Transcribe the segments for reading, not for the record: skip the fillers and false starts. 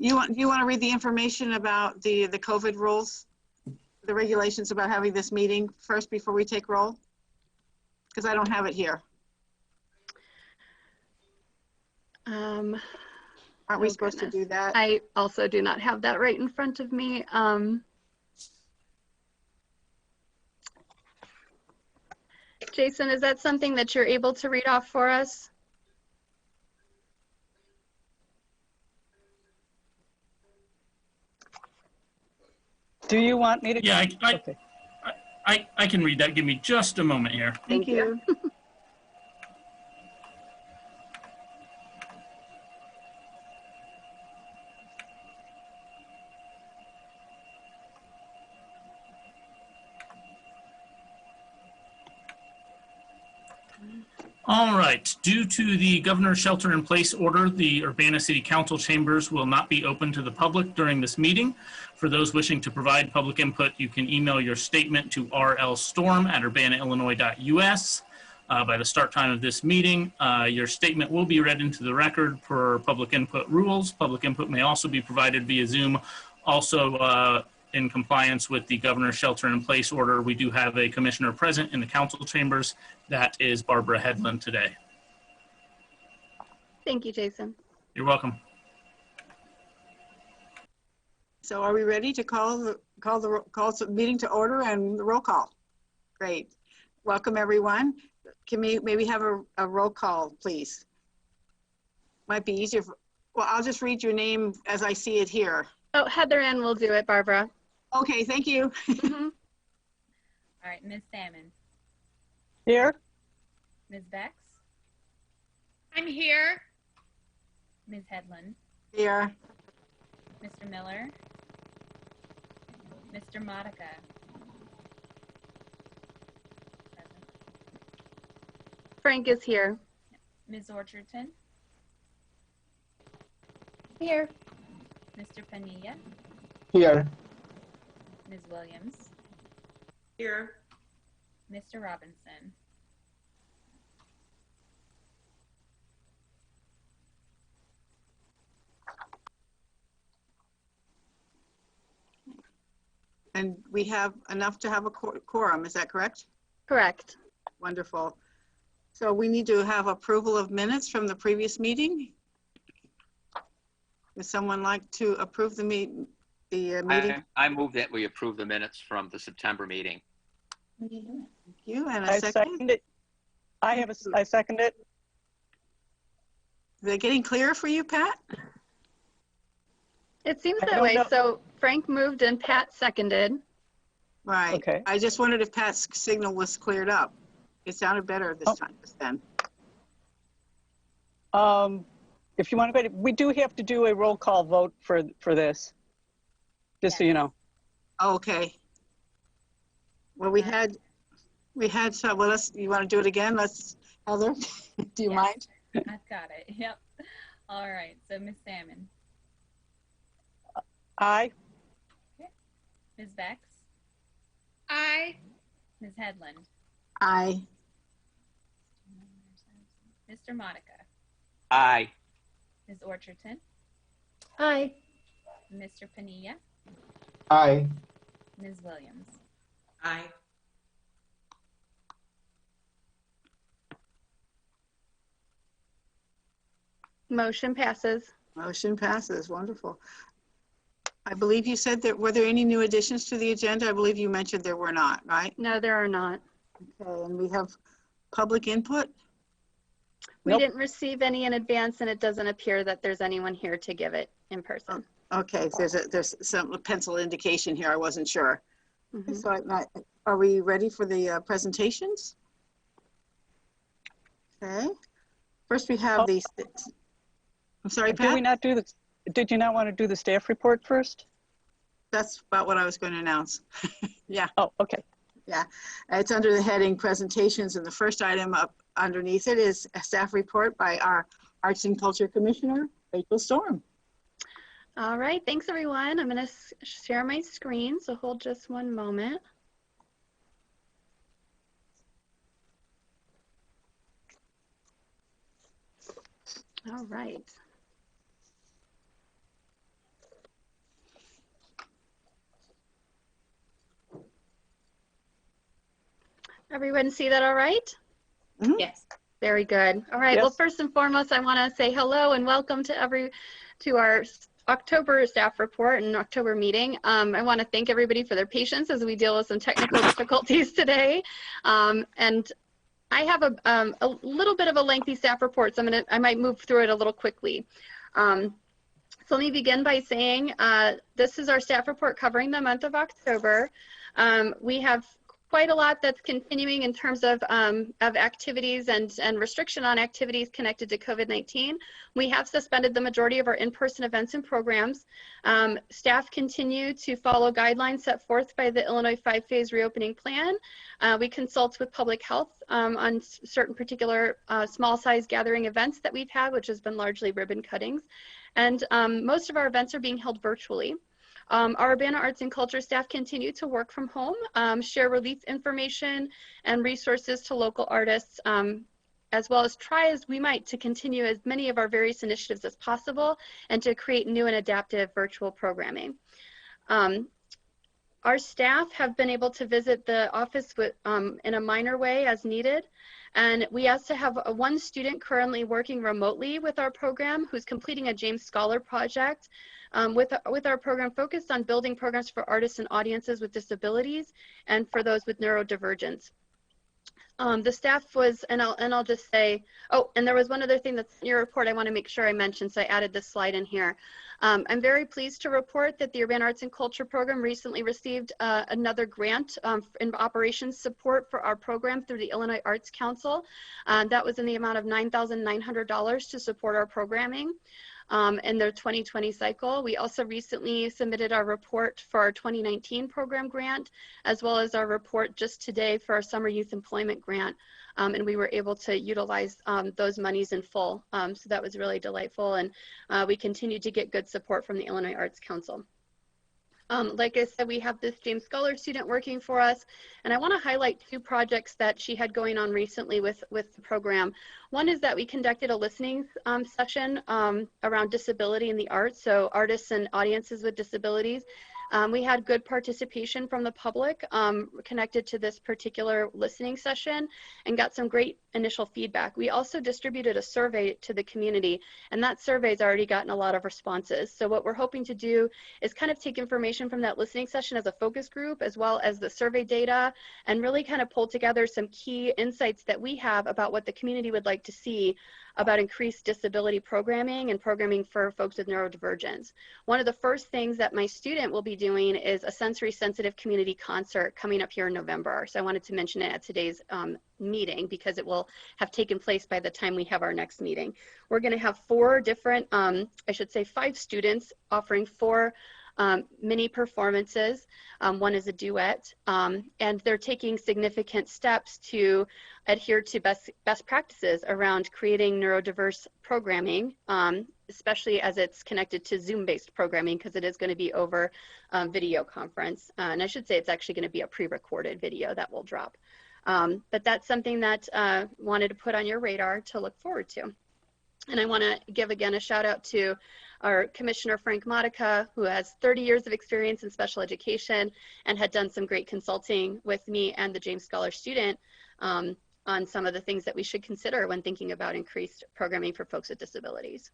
you want to read the information about the COVID rules, the regulations about having this meeting first before we take roll? Because I don't have it here. Aren't we supposed to do that? I also do not have that right in front of me. Jason, is that something that you're able to read off for us? Do you want me to? Yeah, Okay. I can read that. Give me just a moment here. Thank you. All right. Due to the governor's shelter-in-place order, the Urbana City Council chambers will not be open to the public during this meeting. For those wishing to provide public input, you can email your statement to rlstorm@urbanaillinois.us. By the start time of this meeting, your statement will be read into the record per public input rules. Public input may also be provided via Zoom. Also, in compliance with the governor's shelter-in-place order, we do have a commissioner present in the council chambers. That is Barbara Hedlund today. Thank you, Jason. You're welcome. So are we ready to call the meeting to order and the roll call? Great. Welcome, everyone. Can we maybe have a roll call, please? Might be easier. Well, I'll just read your name as I see it here. Oh, Heather Ann will do it, Barbara. Okay, thank you. Mm-hmm. All right, Ms. Salmon. Here. Ms. Bex. I'm here. Ms. Hedlund. Here. Mr. Miller. Mr. Modica. Present. Frank is here. Ms. Orchardson. Here. Mr. Panilla. Here. Ms. Williams. Here. Mr. Robinson. And we have enough to have a quorum, is that correct? Correct. Wonderful. So we need to have approval of minutes from the previous meeting. Would someone like to approve the meeting? I move that we approve the minutes from the September meeting. Thank you, and a I second. second it. I second it. Is it getting clearer for you, Pat? It seems I that don't way. know. So Frank moved and Pat seconded. Right. Okay. I just wondered if Pat's signal was cleared up. It sounded better this time then. If you want to, we do have to do a roll call vote for this. Just so you know. Okay. Well, we had some, well, you want to do it again? Heather, do you mind? I've got it. Yep. All right. So Ms. Salmon. Aye. Ms. Bex. Aye. Ms. Hedlund. Aye. Mr. Modica. Aye. Ms. Orchardson. Aye. Mr. Panilla. Aye. Ms. Williams. Aye. Motion passes. Motion passes. Wonderful. I believe you said that, were there any new additions to the agenda? I believe you mentioned there were not, right? No, there are not. Okay, and we have public input? We Nope. didn't receive any in advance, and it doesn't appear that there's anyone here to give it in person. Okay, so there's some pencil indication here. I wasn't sure. Mhm. So are we ready for the presentations? Okay. First we have these. I'm sorry, Did we Pat? not do this? Did you not want to do the staff report first? That's about what I was going to announce. Yeah, Oh, okay. yeah. It's under the heading presentations, and the first item up underneath it is a staff report by our Arts and Culture Commissioner, Rachel Storm. All right, thanks everyone. I'm going to share my screen, so hold just one moment. All right. Everyone see that all right? Yes. Very good. All right. Well, Yes. first and foremost, I want to say hello and welcome to our October staff report and October meeting. I want to thank everybody for their patience as we deal with some technical difficulties today. And I have a little bit of a lengthy staff report, so I might move through it a little quickly. So let me begin by saying this is our staff report covering the month of October. We have quite a lot that's continuing in terms of activities and restriction on activities connected to COVID-19. We have suspended the majority of our in-person events and programs. Staff continue to follow guidelines set forth by the Illinois 5-phase reopening plan. We consult with public health on certain particular small size gathering events that we've had, which has been largely ribbon cuttings. And most of our events are being held virtually. Our Urbana Arts and Culture staff continue to work from home, share relief information and resources to local artists, as well as try as we might to continue as many of our various initiatives as possible and to create new and adaptive virtual programming. Our staff have been able to visit the office in a minor way as needed. And we also have one student currently working remotely with our program who's completing a James Scholar project with our program focused on building programs for artists and audiences with disabilities and for those with neurodivergence. The staff was, and I'll just say, oh, and there was one other thing that's in your report I want to make sure I mentioned, so I added this slide in here. I'm very pleased to report that the Urbana Arts and Culture program recently received another grant in operations support for our program through the Illinois Arts Council. That was in the amount of $9,900 to support our programming in their 2020 cycle. We also recently submitted our report for our 2019 program grant, as well as our report just today for our Summer Youth Employment Grant. And we were able to utilize those monies in full. So that was really delightful. And we continue to get good support from the Illinois Arts Council. Like I said, we have this James Scholar student working for us, and I want to highlight two projects that she had going on recently with the program. One is that we conducted a listening session around disability in the arts, so artists and audiences with disabilities. We had good participation from the public connected to this particular listening session and got some great initial feedback. We also distributed a survey to the community, and that survey's already gotten a lot of responses. So what we're hoping to do is kind of take information from that listening session as a focus group, as well as the survey data, and really kind of pull together some key insights that we have about what the community would like to see about increased disability programming and programming for folks with neurodivergence. One of the first things that my student will be doing is a sensory sensitive community concert coming up here in November. So I wanted to mention it at today's meeting because it will have taken place by the time we have our next meeting. We're going to have 4 different, I should say 5 students offering 4 mini performances. One is a duet, and they're taking significant steps to adhere to best practices around creating neurodiverse programming, especially as it's connected to Zoom-based programming, because it is going to be over video conference. And I should say it's actually going to be a pre-recorded video that will drop. But that's something that I wanted to put on your radar to look forward to. And I want to give again a shout out to our Commissioner Frank Modica, who has 30 years of experience in special education and had done some great consulting with me and the James Scholar student on some of the things that we should consider when thinking about increased programming for folks with disabilities.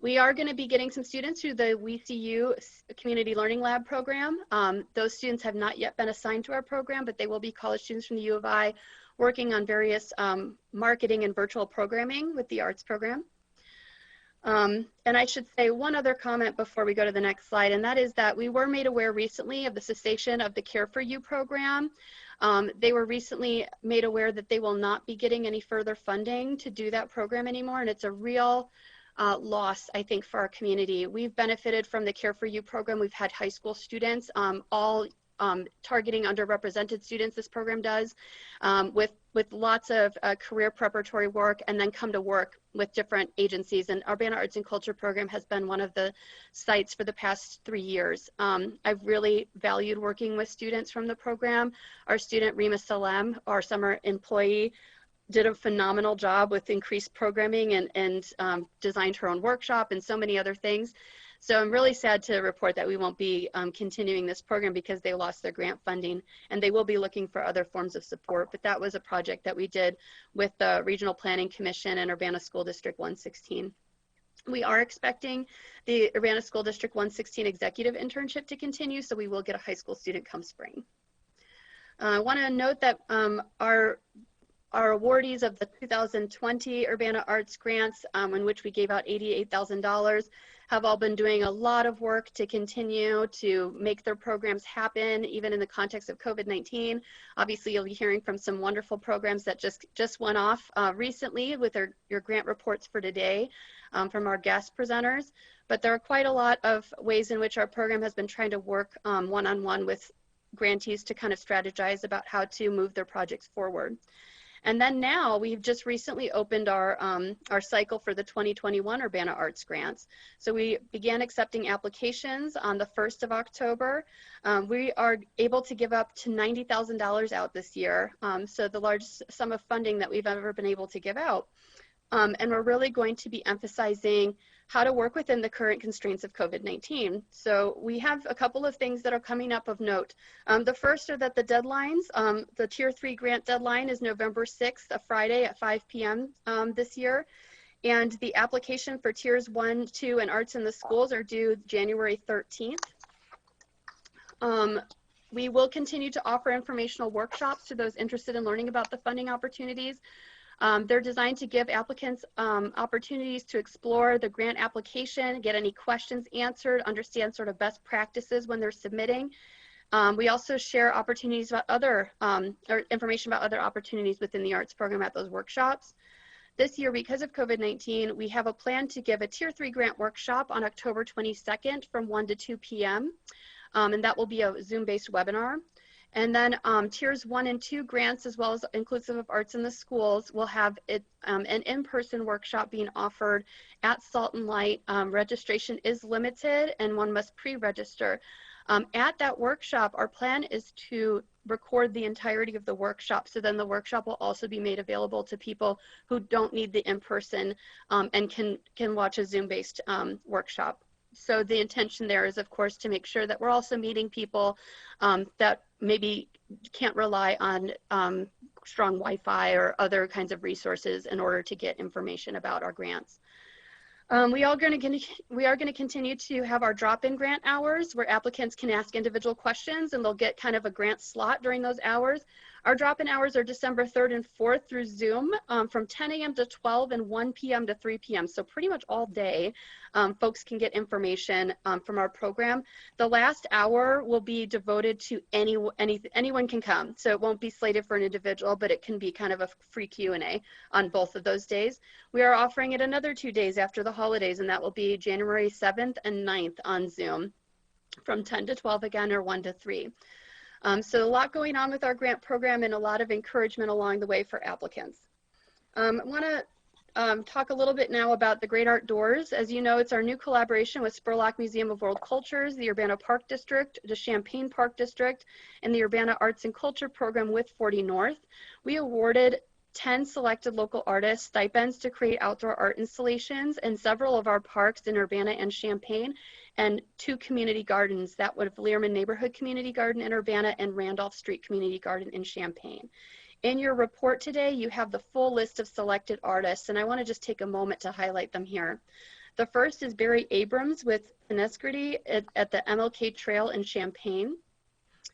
We are going to be getting some students through the WeCU Community Learning Lab program. Those students have not yet been assigned to our program, but they will be college students from the U of I working on various marketing and virtual programming with the arts program. And I should say one other comment before we go to the next slide, and that is that we were made aware recently of the cessation of the Care for You program. They were recently made aware that they will not be getting any further funding to do that program anymore, and it's a real loss, I think, for our community. We've benefited from the Care for You program. We've had high school students, all targeting underrepresented students, this program does, with lots of career preparatory work, and then come to work with different agencies. And Urbana Arts and Culture program has been one of the sites for the past 3 years. I've really valued working with students from the program. Our student Rima Salem, our summer employee, did a phenomenal job with increased programming and designed her own workshop and so many other things. So I'm really sad to report that we won't be continuing this program because they lost their grant funding, and they will be looking for other forms of support. But that was a project that we did with the Regional Planning Commission and Urbana School District 116. We are expecting the Urbana School District 116 executive internship to continue, so we will get a high school student come spring. I want to note that our awardees of the 2020 Urbana Arts Grants, in which we gave out $88,000, have all been doing a lot of work to continue to make their programs happen, even in the context of COVID-19. Obviously, you'll be hearing from some wonderful programs that just went off recently with your grant reports for today from our guest presenters. But there are quite a lot of ways in which our program has been trying to work one-on-one with grantees to kind of strategize about how to move their projects forward. And then now we've just recently opened our cycle for the 2021 Urbana Arts Grants. So we began accepting applications on the 1st of October. We are able to give up to $90,000 out this year. So the largest sum of funding that we've ever been able to give out. And we're really going to be emphasizing how to work within the current constraints of COVID-19. So we have a couple of things that are coming up of note. The first are that the deadlines, the Tier 3 grant deadline is November 6th, a Friday at 5 p.m. This year. And the application for Tiers 1, 2, and Arts in the Schools are due January 13th. We will continue to offer informational workshops to those interested in learning about the funding opportunities. They're designed to give applicants opportunities to explore the grant application, get any questions answered, understand sort of best practices when they're submitting. We also share opportunities about other, or information about other opportunities within the arts program at those workshops. This year, because of COVID-19, we have a plan to give a Tier 3 grant workshop on October 22nd from 1 to 2 p.m. And that will be a Zoom-based webinar. And then Tiers 1 and 2 grants, as well as inclusive of Arts in the Schools, will have an in-person workshop being offered at Salt and Light. Registration is limited and one must pre-register. At that workshop, our plan is to record the entirety of the workshop. So then the workshop will also be made available to people who don't need the in-person and can watch a Zoom-based workshop. So the intention there is, of course, to make sure that we're also meeting people that maybe can't rely on strong Wi-Fi or other kinds of resources in order to get information about our grants. We are going to continue to have our drop-in grant hours where applicants can ask individual questions and they'll get kind of a grant slot during those hours. Our drop-in hours are December 3rd and 4th through Zoom from 10 a.m. to 12 and 1 p.m. to 3 p.m. So pretty much all day, folks can get information from our program. The last hour will be devoted to anyone can come. So it won't be slated for an individual, but it can be kind of a free Q&A on both of those days. We are offering it another 2 days after the holidays, and that will be January 7th and 9th on Zoom from 10 to 12 again, or 1 to 3. So a lot going on with our grant program and a lot of encouragement along the way for applicants. I want to talk a little bit now about the Great Outdoors. As you know, it's our new collaboration with Spurlock Museum of World Cultures, the Urbana Park District, the Champaign Park District, and the Urbana Arts and Culture Program with 40 North. We awarded 10 selected local artists stipends to create outdoor art installations in several of our parks in Urbana and Champaign, and 2 community gardens, that would have Learman Neighborhood Community Garden in Urbana and Randolph Street Community Garden in Champaign. In your report today, you have the full list of selected artists, and I want to just take a moment to highlight them here. The first is Barry Abrams with Inescrity at the MLK Trail in Champaign.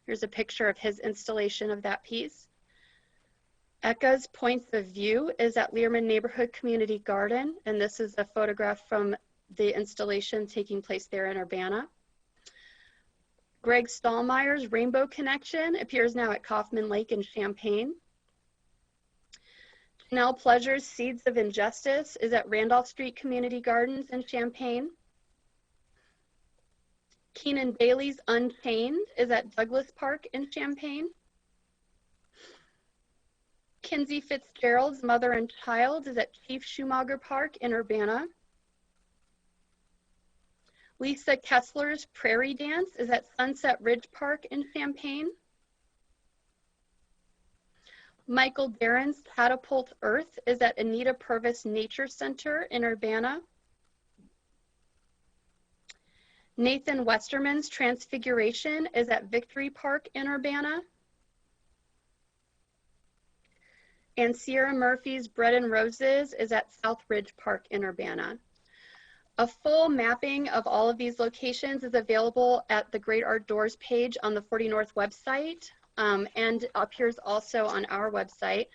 Here's a picture of his installation of that piece. Eka's Points of View is at Learman Neighborhood Community Garden, and this is a photograph from the installation taking place there in Urbana. Greg Stallmeyer's Rainbow Connection appears now at Kaufman Lake in Champaign. Janelle Pleasure's Seeds of Injustice is at Randolph Street Community Gardens in Champaign. Keenan Bailey's Unchained is at Douglas Park in Champaign. Kinsey Fitzgerald's Mother and Child is at Chief Schumacher Park in Urbana. Lisa Kessler's Prairie Dance is at Sunset Ridge Park in Champaign. Michael Barron's Catapult Earth is at Anita Purvis Nature Center in Urbana. Nathan Westerman's Transfiguration is at Victory Park in Urbana. And Sierra Murphy's Bread and Roses is at Southridge Park in Urbana. A full mapping of all of these locations is available at the Great Outdoors page on the 40 North website, and appears also on our website.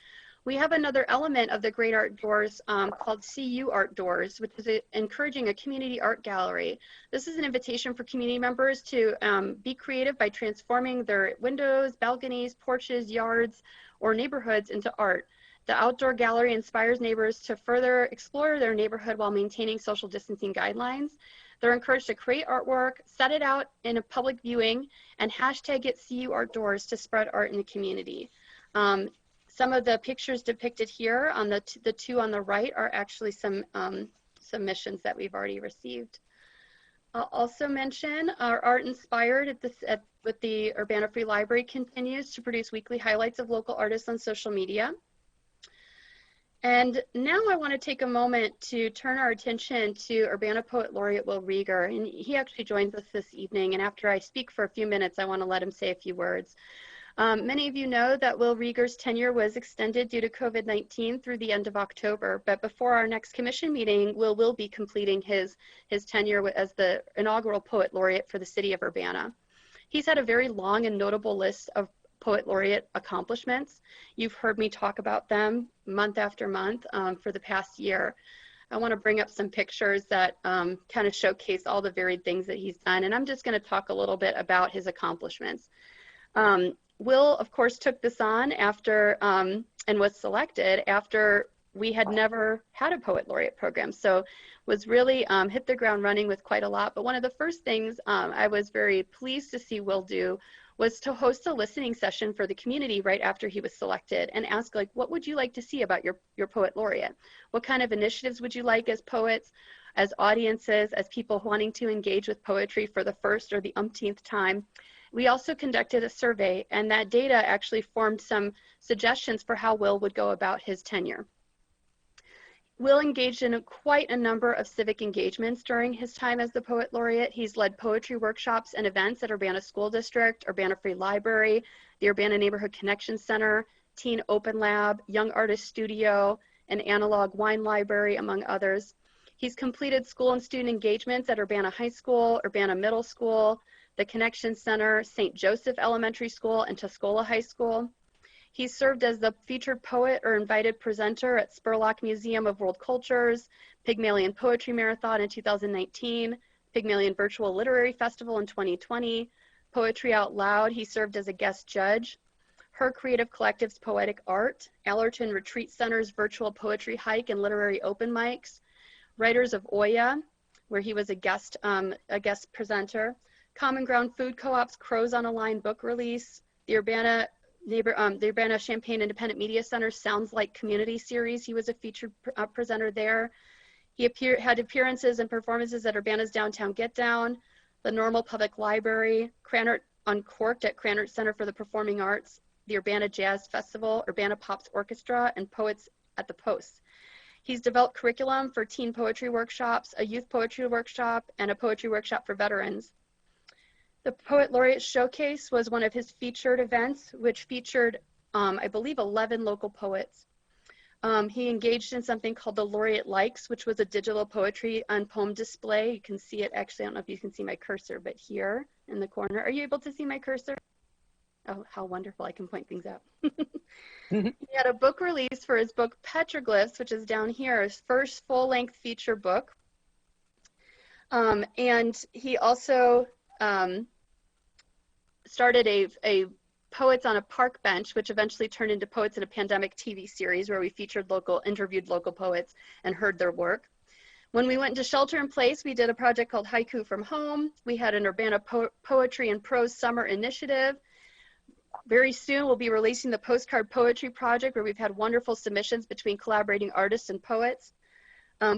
We have another element of the Great Outdoors called CU Outdoors, which is encouraging a community art gallery. This is an invitation for community members to be creative by transforming their windows, balconies, porches, yards, or neighborhoods into art. The outdoor gallery inspires neighbors to further explore their neighborhood while maintaining social distancing guidelines. They're encouraged to create artwork, set it out in a public viewing, and hashtag it CU Outdoors to spread art in the community. Some of the pictures depicted here on the two on the right are actually some submissions that we've already received. I'll also mention our Art Inspired with the Urbana Free Library continues to produce weekly highlights of local artists on social media. And now I want to take a moment to turn our attention to Urbana Poet Laureate Will Rieger. And he actually joins us this evening. And after I speak for a few minutes, I want to let him say a few words. Many of you know that Will Rieger's tenure was extended due to COVID-19 through the end of October. But before our next commission meeting, Will be completing his tenure as the inaugural Poet Laureate for the city of Urbana. He's had a very long and notable list of Poet Laureate accomplishments. You've heard me talk about them month after month for the past year. I want to bring up some pictures that kind of showcase all the varied things that he's done, and I'm just going to talk a little bit about his accomplishments. Will, of course, took this on after and was selected after we had never had a Poet Laureate program, so was really hit the ground running with quite a lot. But one of the first things I was very pleased to see Will do was to host a listening session for the community right after he was selected and ask, like, what would you like to see about your Poet Laureate? What kind of initiatives would you like as poets, as audiences, as people wanting to engage with poetry for the first or the umpteenth time? We also conducted a survey, and that data actually formed some suggestions for how Will would go about his tenure. Will engaged in quite a number of civic engagements during his time as the Poet Laureate. He's led poetry workshops and events at Urbana School District, Urbana Free Library, the Urbana Neighborhood Connection Center, Teen Open Lab, Young Artist Studio, and Analog Wine Library, among others. He's completed school and student engagements at Urbana High School, Urbana Middle School, the Connection Center, St. Joseph Elementary School, and Tuscola High School. He served as the featured poet or invited presenter at Spurlock Museum of World Cultures, Pygmalion Poetry Marathon in 2019, Pygmalion Virtual Literary Festival in 2020, Poetry Out Loud. He served as a guest judge. Her Creative Collective's Poetic Art, Allerton Retreat Center's Virtual Poetry Hike and Literary Open Mics, Writers of Oya, where he was a guest presenter, Common Ground Food Co-op's Crows on a Line book release, the Urbana Champaign Independent Media Center Sounds Like Community series. He was a featured presenter there. He had appearances and performances at Urbana's Downtown Get Down, the Normal Public Library, Cranert Uncorked at Cranert Center for the Performing Arts, the Urbana Jazz Festival, Urbana Pops Orchestra, and Poets at the Post. He's developed curriculum for teen poetry workshops, a youth poetry workshop, and a poetry workshop for veterans. The Poet Laureate Showcase was one of his featured events, which featured, I believe, 11 local poets. He engaged in something called the Laureate Likes, which was a digital poetry and poem display. You can see it, actually, I don't know if you can see my cursor, but here in the corner. Are you able to see my cursor? Oh, how wonderful, I can point things out. He had a book release for his book Petroglyphs, which is down here, his first full-length feature book. And he also started a Poets on a Park Bench, which eventually turned into Poets in a Pandemic TV series, where we interviewed local poets and heard their work. When we went into shelter in place, we did a project called Haiku from Home. We had an Urbana Poetry and Prose Summer Initiative. Very soon, we'll be releasing the Postcard Poetry Project, where we've had wonderful submissions between collaborating artists and poets.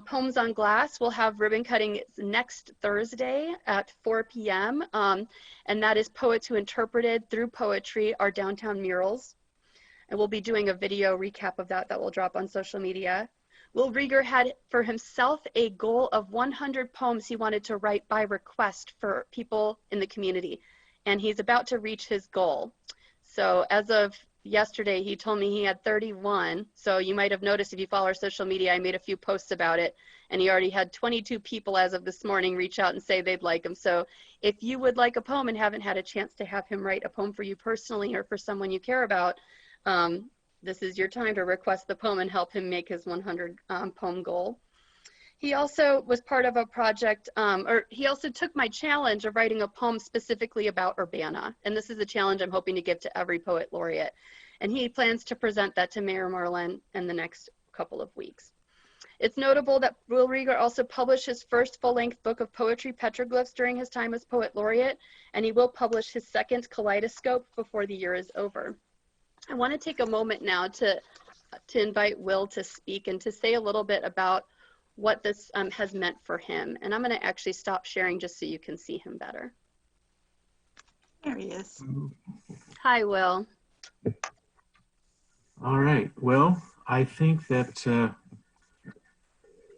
Poems on Glass will have ribbon cutting next Thursday at 4 p.m. And that is poets who interpreted through poetry our downtown murals. And we'll be doing a video recap of that will drop on social media. Will Rieger had for himself a goal of 100 poems he wanted to write by request for people in the community, and he's about to reach his goal. So as of yesterday, he told me he had 31. So you might have noticed if you follow our social media, I made a few posts about it, and he already had 22 people as of this morning reach out and say they'd like him. So if you would like a poem and haven't had a chance to have him write a poem for you personally or for someone you care about, this is your time to request the poem and help him make his 100 poem goal. He also was part of a project, or he also took my challenge of writing a poem specifically about Urbana. And this is a challenge I'm hoping to give to every poet laureate. And he plans to present that to Mayor Marlin in the next couple of weeks. It's notable that Will Rieger also published his first full-length book of poetry, Petroglyphs, during his time as poet laureate, and he will publish his second Kaleidoscope before the year is over. I want to take a moment now to invite Will to speak and to say a little bit about what this has meant for him. And I'm going to actually stop sharing just so you can see him better. There he is. Hi, Will. All right. Well, I think that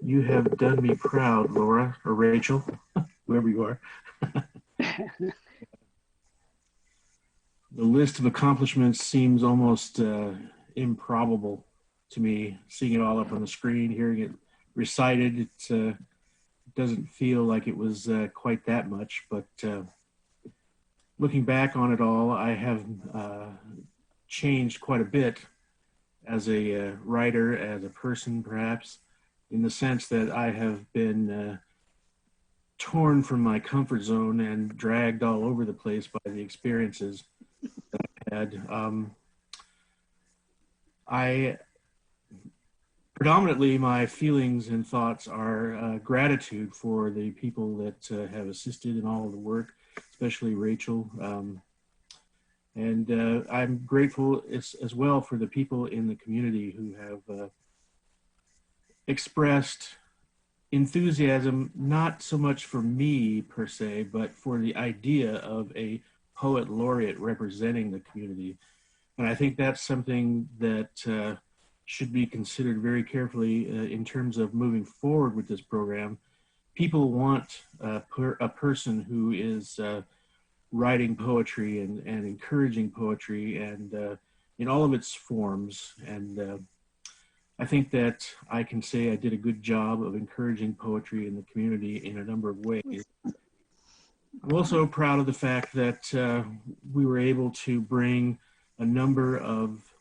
you have done me proud, Laura or Rachel, whoever you are. The list of accomplishments seems almost improbable to me, seeing it all up on the screen, hearing it recited. It doesn't feel like it was quite that much, but looking back on it all, I have changed quite a bit as a writer, as a person perhaps, in the sense that I have been torn from my comfort zone and dragged all over the place by the experiences that I've had. Predominantly, my feelings and thoughts are gratitude for the people that have assisted in all of the work, especially Rachel. And I'm grateful as well for the people in the community who have expressed enthusiasm, not so much for me per se, but for the idea of a poet laureate representing the community. And I think that's something that should be considered very carefully in terms of moving forward with this program. People want a person who is writing poetry and encouraging poetry and in all of its forms. And I think that I can say I did a good job of encouraging poetry in the community in a number of ways. I'm also proud of the fact that we were able to bring a number of,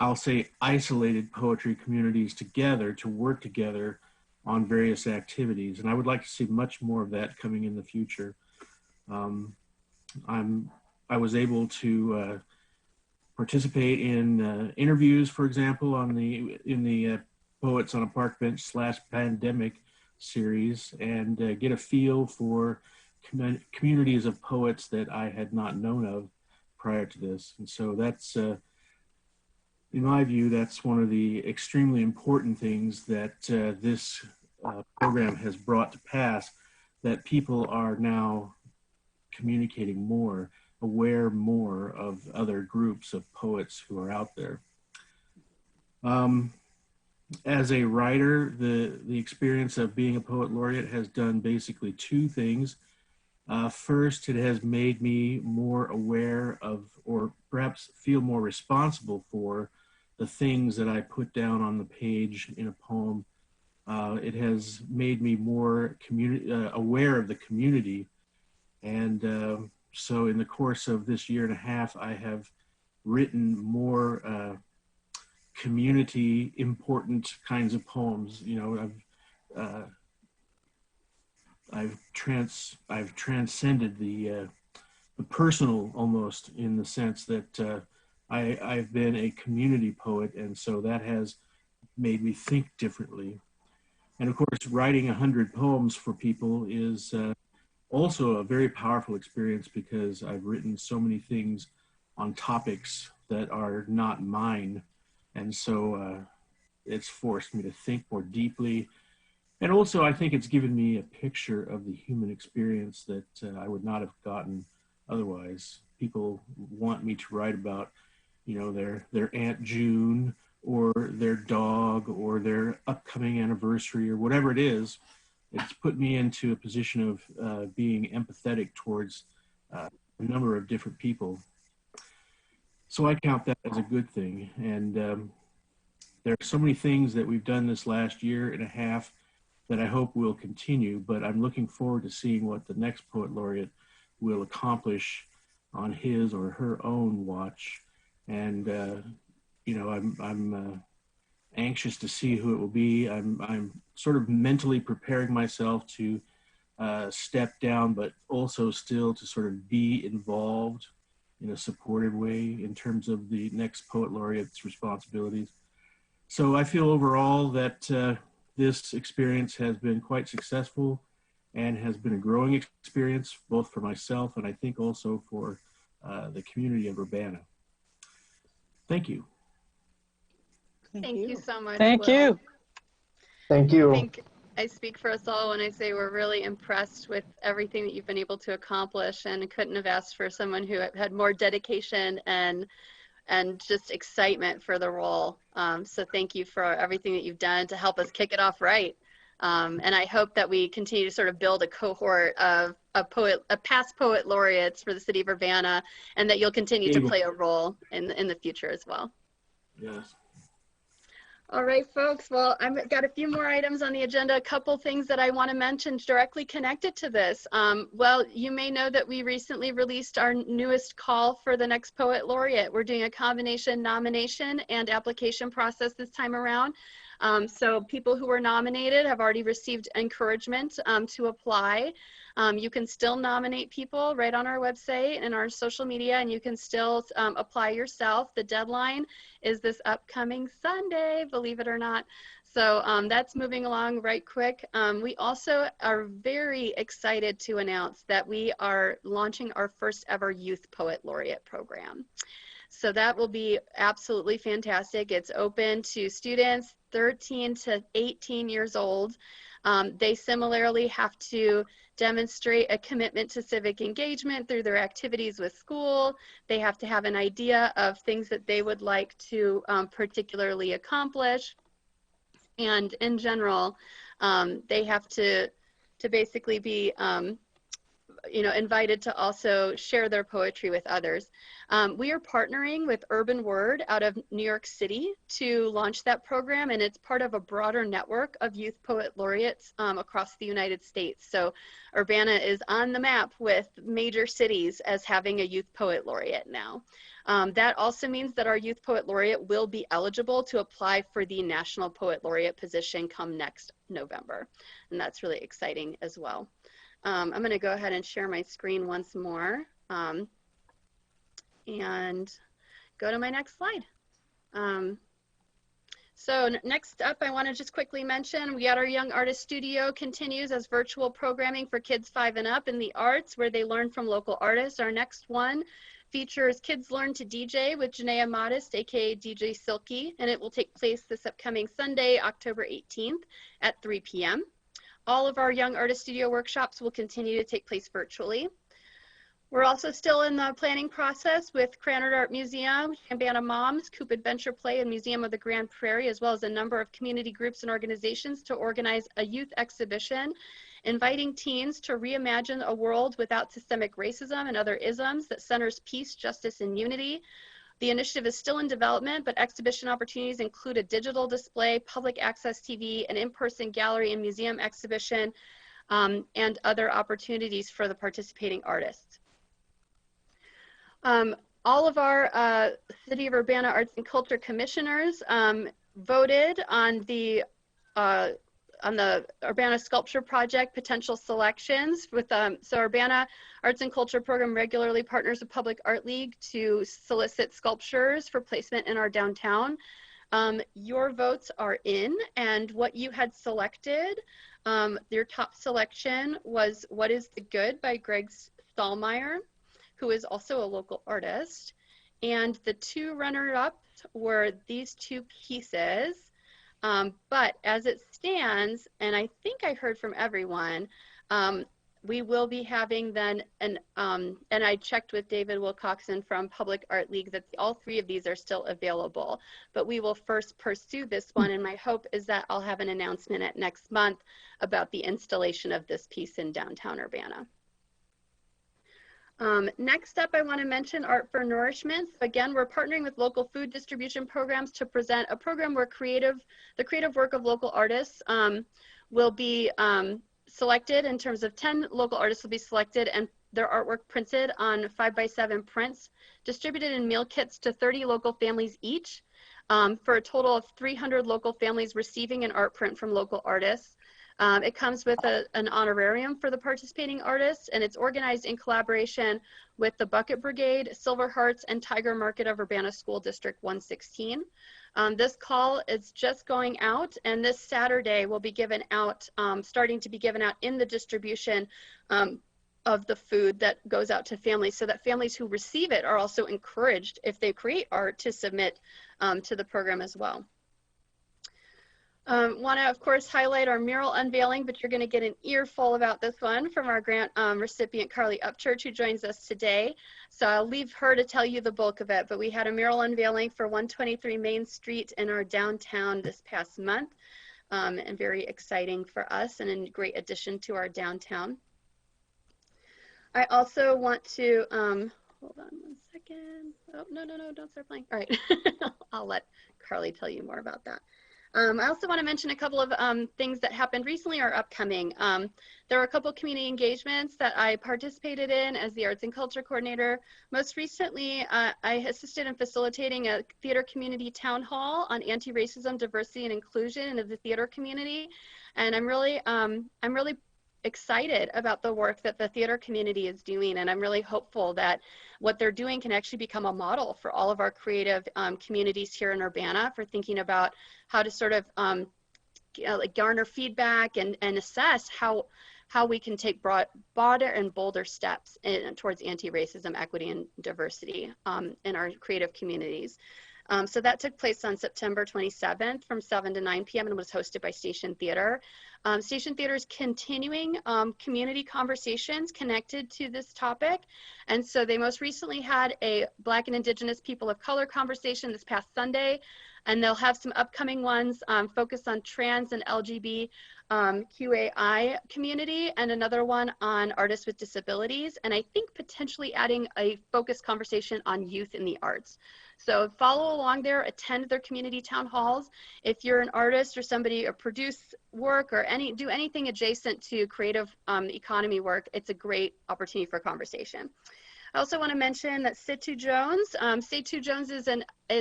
I'll say, isolated poetry communities together to work together on various activities. And I would like to see much more of that coming in the future. I was able to participate in interviews, for example, in the Poets on a Park Bench / Pandemic series, and get a feel for communities of poets that I had not known of prior to this. And so that's, in my view, that's one of the extremely important things that this program has brought to pass, that people are now communicating more, aware more of other groups of poets who are out there. As a writer, the experience of being a poet laureate has done basically two things. First, it has made me more aware of, or perhaps feel more responsible for, the things that I put down on the page in a poem. It has made me more aware of the community. And so in the course of this year and a half, I have written more community important kinds of poems. You know, I've transcended the personal almost, in the sense that I've been a community poet, and so that has made me think differently. And of course, writing 100 poems for people is also a very powerful experience, because I've written so many things on topics that are not mine. And so it's forced me to think more deeply. And also, I think it's given me a picture of the human experience that I would not have gotten otherwise. People want me to write about, their Aunt June or their dog or their upcoming anniversary or whatever it is. It's put me into a position of being empathetic towards a number of different people. So I count that as a good thing. And there are so many things that we've done this last year and a half that I hope will continue, but I'm looking forward to seeing what the next Poet Laureate will accomplish on his or her own watch. And, I'm anxious to see who it will be. I'm sort of mentally preparing myself to step down, but also still to sort of be involved in a supportive way in terms of the next Poet Laureate's responsibilities. So I feel overall that this experience has been quite successful and has been a growing experience, both for myself and I think also for the community of Urbana. Thank you. Thank you so much. Thank Will. you. Thank you. I think I speak for us all when I say we're really impressed with everything that you've been able to accomplish, and couldn't have asked for someone who had more dedication and just excitement for the role. So thank you for everything that you've done to help us kick it off right. And I hope that we continue to sort of build a cohort of past poet laureates for the city of Urbana, and that you'll continue to play a role in the future as well. Yes. All right, folks. Well, I've got a few more items on the agenda, a couple things that I want to mention directly connected to this. Well, you may know that we recently released our newest call for the next Poet Laureate. We're doing a combination nomination and application process this time around. So people who were nominated have already received encouragement to apply. You can still nominate people right on our website and our social media, and you can still apply yourself. The deadline is this upcoming Sunday, believe it or not. So that's moving along right quick. We also are very excited to announce that we are launching our first ever Youth Poet Laureate program. So that will be absolutely fantastic. It's open to students 13 to 18 years old. They similarly have to demonstrate a commitment to civic engagement through their activities with school. They have to have an idea of things that they would like to particularly accomplish. And in general, they have to basically be invited to also share their poetry with others. We are partnering with Urban Word out of New York City to launch that program, and it's part of a broader network of youth poet laureates across the United States. So Urbana is on the map with major cities as having a youth poet laureate now. That also means that our youth poet laureate will be eligible to apply for the National Poet Laureate position come next November, and that's really exciting as well. I'm going to go ahead and share my screen once more and go to my next slide. So next up, I want to just quickly mention we got our Young Artist Studio continues as virtual programming for kids 5 and up in the arts, where they learn from local artists. Our next one features Kids Learn to DJ with Janaea Modest, aka DJ Silky, and it will take place this upcoming Sunday, October 18th at 3 p.m. All of our Young Artist Studio workshops will continue to take place virtually. We're also still in the planning process with Krannert Art Museum, Urbana Moms, Coop Adventure Play, and Museum of the Grand Prairie, as well as a number of community groups and organizations to organize a youth exhibition, inviting teens to reimagine a world without systemic racism and other isms that centers peace, justice, and unity. The initiative is still in development, but exhibition opportunities include a digital display, public access TV, an in-person gallery and museum exhibition, and other opportunities for the participating artists. All of our City of Urbana Arts and Culture Commissioners voted on the Urbana Sculpture Project potential selections. So Urbana Arts and Culture Program regularly partners with Public Art League to solicit sculptures for placement in our downtown. Your votes are in, and what you had selected, your top selection was What is the Good by Greg Stallmeyer, who is also a local artist. And the two runner-ups were these two pieces. But as it stands, and I think I heard from everyone, we will be having then, and I checked with David Wilcoxon from Public Art League that all 3 of these are still available, but we will first pursue this one, and my hope is that I'll have an announcement at next month about the installation of this piece in downtown Urbana. Next up, I want to mention Art for Nourishment. So again, we're partnering with local food distribution programs to present a program where the creative work of local artists will be selected. In terms of 10 local artists will be selected and their artwork printed on 5x7 prints, distributed in meal kits to 30 local families each, for a total of 300 local families receiving an art print from local artists. It comes with an honorarium for the participating artists, and it's organized in collaboration with the Bucket Brigade, Silver Hearts, and Tiger Market of Urbana School District 116. This call is just going out, and this Saturday will be given out, starting to be given out in the distribution of the food that goes out to families, so that families who receive it are also encouraged, if they create art, to submit to the program as well. Want to, of course, highlight our mural unveiling, but you're going to get an earful about this one from our grant recipient, Carly Upchurch, who joins us today. So I'll leave her to tell you the bulk of it, but we had a mural unveiling for 123 Main Street in our downtown this past month, and very exciting for us and a great addition to our downtown. I also want to, hold on one second. Oh, no, don't start playing. All right, I'll let Carly tell you more about that. I also want to mention a couple of things that happened recently or upcoming. There were a couple community engagements that I participated in as the Arts and Culture Coordinator. Most recently, I assisted in facilitating a theater community town hall on anti-racism, diversity, and inclusion in the theater community. And I'm really excited about the work that the theater community is doing, and I'm really hopeful that what they're doing can actually become a model for all of our creative communities here in Urbana for thinking about how to sort of like garner feedback and assess how we can take broader and bolder steps towards anti-racism, equity, and diversity in our creative communities. So that took place on September 27th from 7 to 9 p.m. and was hosted by Station Theater. Station Theater is continuing community conversations connected to this topic. And so they most recently had a Black and Indigenous people of color conversation this past Sunday, and they'll have some upcoming ones focused on trans and LGBTQAI community, and another one on artists with disabilities, and I think potentially adding a focused conversation on youth in the arts. So follow along there, attend their community town halls. If you're an artist or somebody or produce work or do anything adjacent to creative economy work, it's a great opportunity for conversation. I also want to mention that Situ Jones. Situ Jones is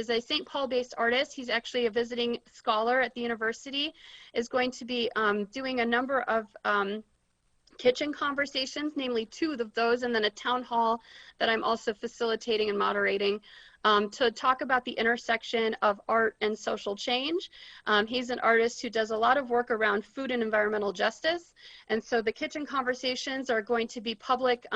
a St. Paul-based artist. He's actually a visiting scholar at the university, is going to be doing a number of kitchen conversations, namely 2 of those, and then a town hall that I'm also facilitating and moderating to talk about the intersection of art and social change. He's an artist who does a lot of work around food and environmental justice. And so the kitchen conversations are going to be public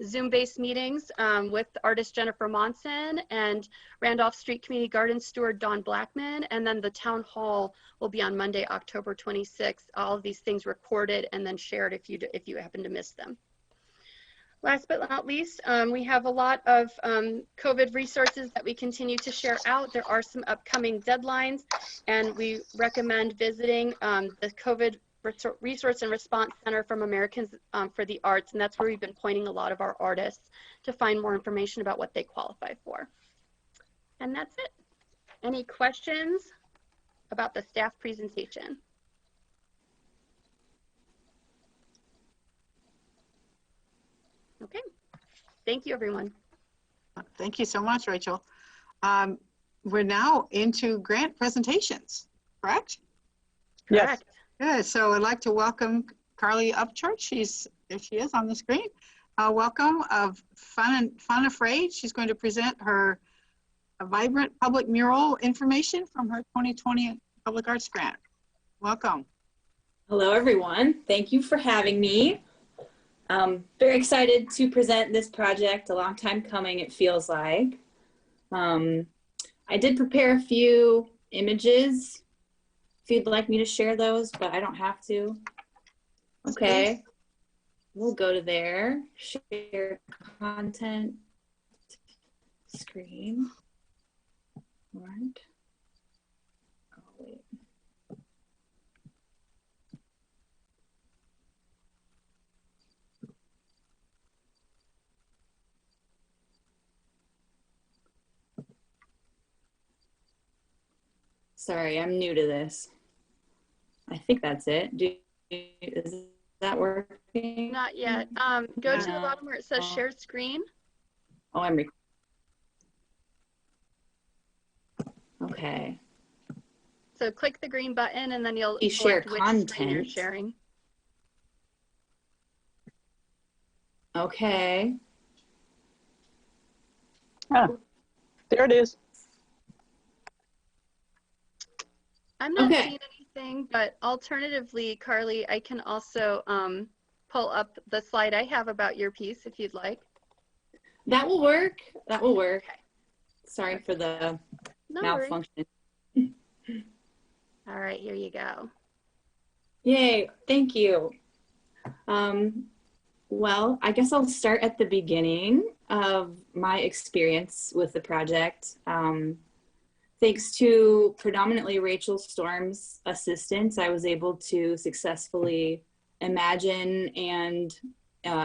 Zoom-based meetings with artist Jennifer Monson and Randolph Street Community Garden steward Dawn Blackman. And then the town hall will be on Monday, October 26th. All of these things recorded and then shared if you happen to miss them. Last but not least, we have a lot of COVID resources that we continue to share out. There are some upcoming deadlines, and we recommend visiting the COVID Resource and Response Center from Americans for the Arts, and that's where we've been pointing a lot of our artists to find more information about what they qualify for. And that's it. Any questions about the staff presentation? Okay, thank you, everyone. Thank you so much, Rachel. We're now into grant presentations, correct? Yes. Correct. Good, so I'd like to welcome Carly Upchurch. There she is on the screen. Welcome of Fun Afraid. She's going to present her vibrant public mural information from her 2020 Public Arts Grant. Welcome. Hello, everyone. Thank you for having me. Very excited to present this project. A long time coming, it feels like. I did prepare a few images if you'd like me to share those, but I don't have to. Okay. we'll go to there, share content screen. Right. Oh, wait. Sorry, I'm new to this. I think that's it. Is that working? Not yet. Go to the bottom where it says share screen. Oh, okay. So click the green button and then you'll You share select which screen you're content. sharing. Okay. There it is. I'm not Okay. seeing anything, but alternatively, Carly, I can also pull up the slide I have about your piece if you'd like. That will work. That will work. Okay. Sorry for the No worries. malfunction. All right, here you go. Yay, thank you. Well, I guess I'll start at the beginning of my experience with the project. Thanks to predominantly Rachel Storm's assistance, I was able to successfully imagine and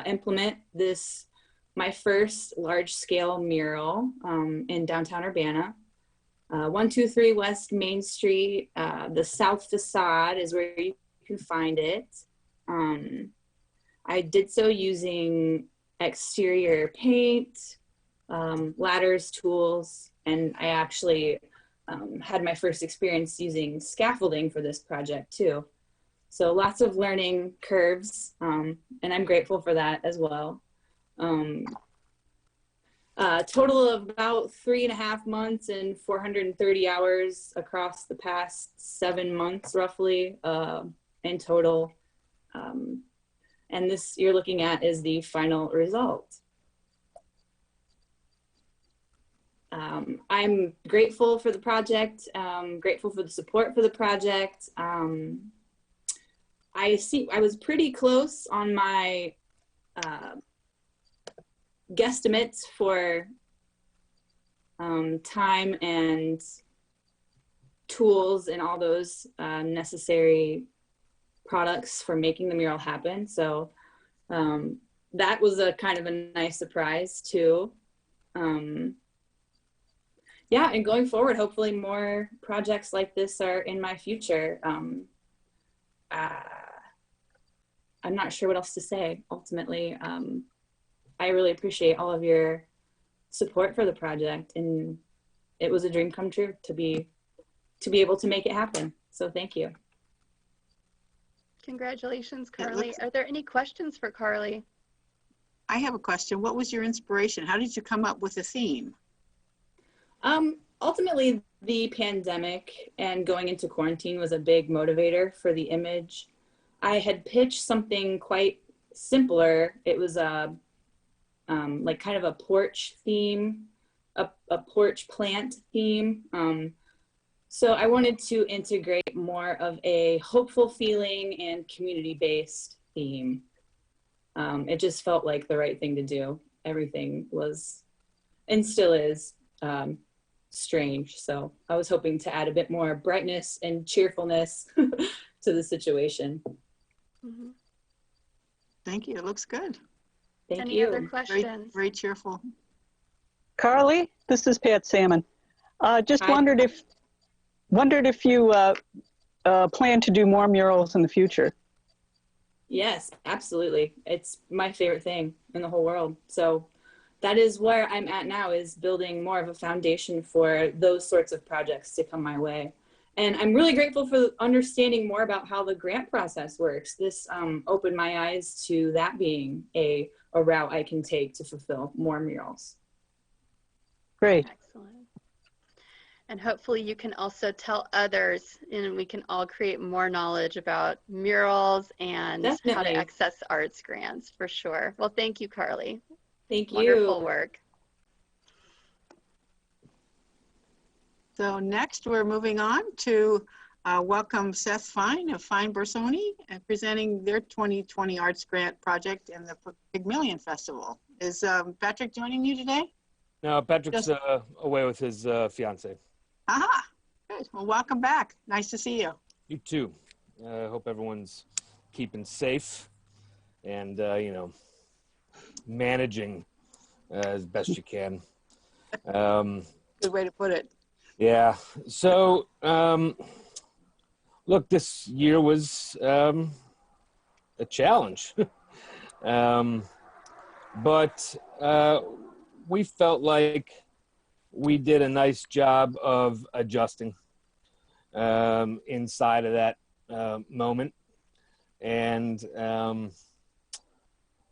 implement this, my first large-scale mural in downtown Urbana. 123 West Main Street, the south facade is where you can find it. I did so using exterior paint, ladders, tools, and I actually had my first experience using scaffolding for this project too. So lots of learning curves, and I'm grateful for that as well. Total of about 3.5 months and 430 hours across the past 7 months, roughly, in total. And this you're looking at is the final result. I'm grateful for the project, grateful for the support for the project. I was pretty close on my guesstimates for time and tools and all those necessary products for making the mural happen. So that was a kind of a nice surprise too. Yeah, and going forward, hopefully more projects like this are in my future. I'm not sure what else to say. Ultimately, I really appreciate all of your support for the project, and it was a dream come true to be able to make it happen. So thank you. Congratulations, Carly. Are there any questions for Carly? I have a question. What was your inspiration? How did you come up with the theme? Ultimately, the pandemic and going into quarantine was a big motivator for the image. I had pitched something quite simpler. It was like kind of a porch theme, a porch plant theme. So I wanted to integrate more of a hopeful feeling and community-based theme. It just felt like the right thing to do. Everything was, and still is, strange. So I was hoping to add a bit more brightness and cheerfulness to the situation. Mm-hmm. Thank you. It looks good. Thank Any you. other questions? Very cheerful. Carly, this is Pat Salmon. Just Hi. wondered if you plan to do more murals in the future. Yes, absolutely. It's my favorite thing in the whole world. So that is where I'm at now, is building more of a foundation for those sorts of projects to come my way. And I'm really grateful for understanding more about how the grant process works. This opened my eyes to that being a route I can take to fulfill more murals. Great. Excellent. And hopefully you can also tell others, and we can all create more knowledge about murals and how Definitely. to access arts grants, for sure. Well, thank you, Carly. Thank you. Wonderful work. So next we're moving on to Welcome Seth Fine of Fine Bersoni and presenting their 2020 Arts Grant project in the Pygmalion Festival. Is Patrick joining you today? No, Patrick's Just- away with his fiance. Aha, good. Well, welcome back. Nice to see you. You too. I hope everyone's keeping safe and, managing as best you can. Good way to put it. Yeah. So, look, this year was a challenge. But we felt like we did a nice job of adjusting inside of that moment. And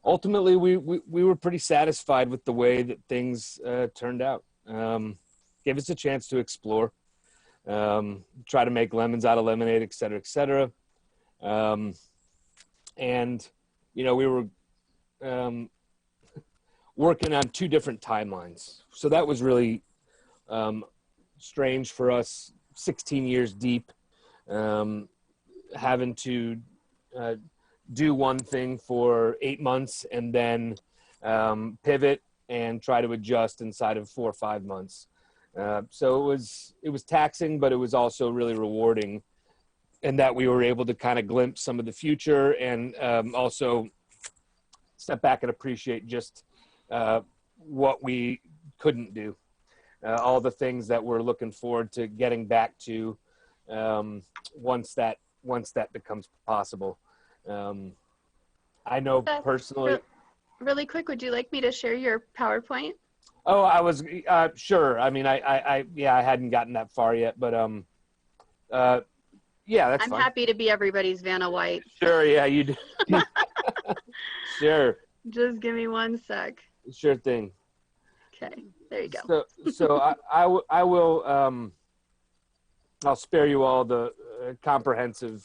ultimately, we were pretty satisfied with the way that things turned out. Gave us a chance to explore, try to make lemons out of lemonade, et cetera, et cetera. And, we were working on two different timelines. So that was really strange for us, 16 years deep, having to do one thing for 8 months and then pivot and try to adjust inside of 4 or 5 months. So it was taxing, but it was also really rewarding, in that we were able to kind of glimpse some of the future and also step back and appreciate just what we couldn't do, all the things that we're looking forward to getting back to once that becomes possible. I know personally. Really quick, would you like me to share your PowerPoint? Oh, I was sure. I mean, I hadn't gotten that far yet, but yeah, that's fine. I'm happy to be everybody's Vanna White. Sure, yeah, you do. Sure. Just give me 1 sec. Sure thing. Okay, there you go. So I will. I'll spare you all the comprehensive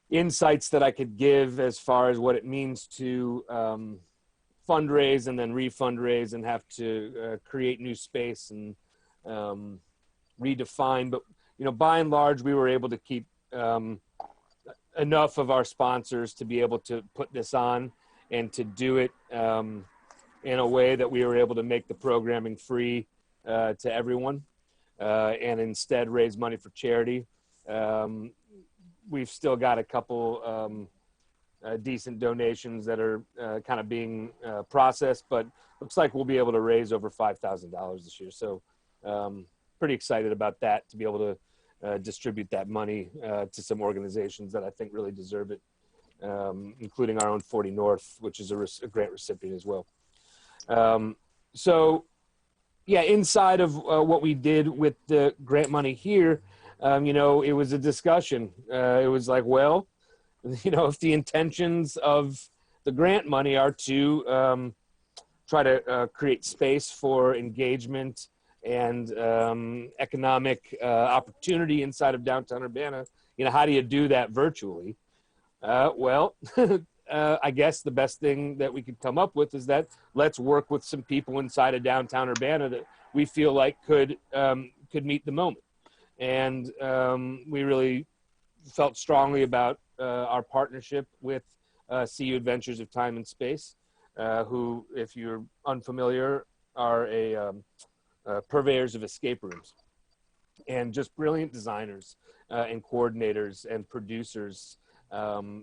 insights that I could give as far as what it means to fundraise and then refundraise and have to create new space and redefine. But by and large, we were able to keep enough of our sponsors to be able to put this on and to do it in a way that we were able to make the programming free to everyone and instead raise money for charity. We've still got a couple decent donations that are kind of being processed, but looks like we'll be able to raise over $5,000 this year. So pretty excited about that, to be able to distribute that money to some organizations that I think really deserve it, including our own 40 North, which is a grant recipient as well. So yeah, inside of what we did with the grant money here, it was a discussion. It was like, well, if the intentions of the grant money are to try to create space for engagement and economic opportunity inside of downtown Urbana, how do you do that virtually? Well, I guess the best thing that we could come up with is that let's work with some people inside of downtown Urbana that we feel like could meet the moment. And we really felt strongly about our partnership with CU Adventures of Time and Space, who, if you're unfamiliar, are purveyors of escape rooms and just brilliant designers and coordinators and producers,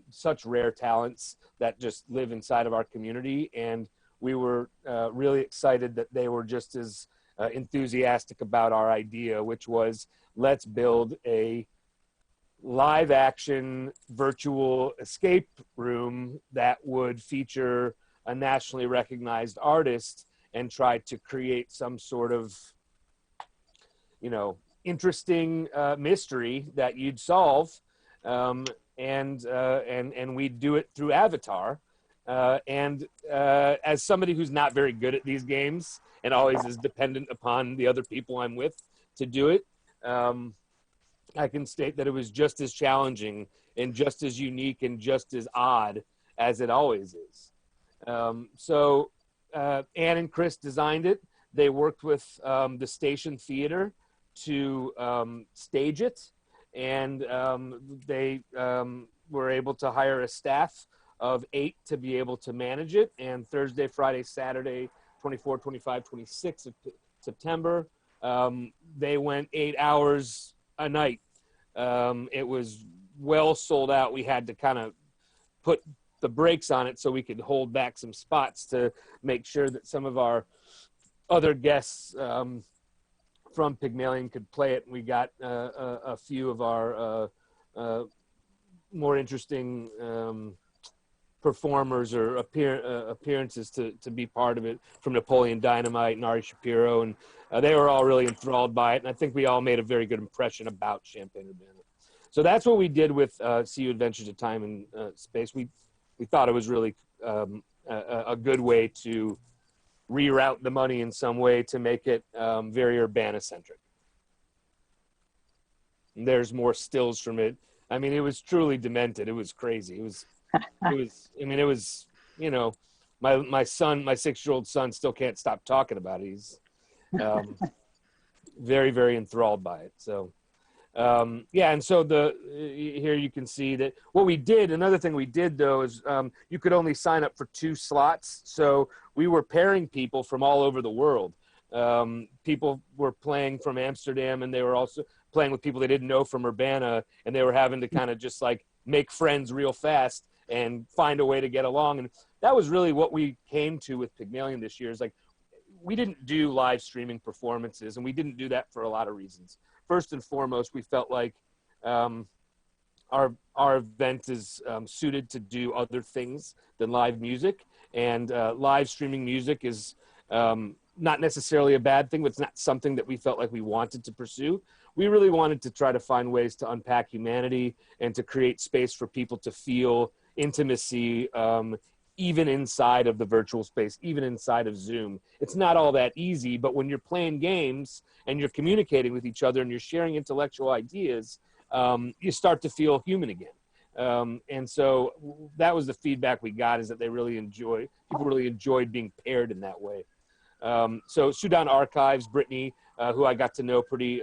such rare talents that just live inside of our community. And we were really excited that they were just as enthusiastic about our idea, which was, let's build a live action virtual escape room that would feature a nationally recognized artist and try to create some sort of, interesting mystery that you'd solve. And we'd do it through Avatar. And as somebody who's not very good at these games and always is dependent upon the other people I'm with to do it, I can state that it was just as challenging and just as unique and just as odd as it always is. So Ann and Chris designed it. They worked with the Station Theater to stage it and they were able to hire a staff of 8 to be able to manage it. And Thursday, Friday, Saturday, 24, 25, 26 of September, they went 8 hours a night. It was well sold out. We had to kind of put the brakes on it so we could hold back some spots to make sure that some of our other guests from Pygmalion could play it. We got a few of our more interesting performers or appearances to be part of it, from Napoleon Dynamite and Ari Shapiro, and they were all really enthralled by it, and I think we all made a very good impression about Champaign-Urbana. So that's what we did with CU Adventures of Time and Space. We thought it was really a good way to reroute the money in some way to make it very Urbana-centric. And there's more stills from it. I mean, it was truly demented. It was crazy. It was, you know, my 6-year-old son still can't stop talking about it. He's very, very enthralled by it. So, yeah. And so here you can see that what we did, another thing we did though, is you could only sign up for 2 slots. So we were pairing people from all over the world. People were playing from Amsterdam, and they were also playing with people they didn't know from Urbana, and they were having to kind of just like make friends real fast and find a way to get along. And that was really what we came to with Pygmalion this year, is like, we didn't do live streaming performances, and we didn't do that for a lot of reasons. First and foremost, we felt like our event is suited to do other things than live music, and live streaming music is not necessarily a bad thing, but it's not something that we felt like we wanted to pursue. We really wanted to try to find ways to unpack humanity and to create space for people to feel intimacy, even inside of the virtual space, even inside of Zoom. It's not all that easy, but when you're playing games and you're communicating with each other and you're sharing intellectual ideas, you start to feel human again. And so that was the feedback we got, is that people really enjoyed being paired in that way. So Sudan Archives, Brittany, who I got to know pretty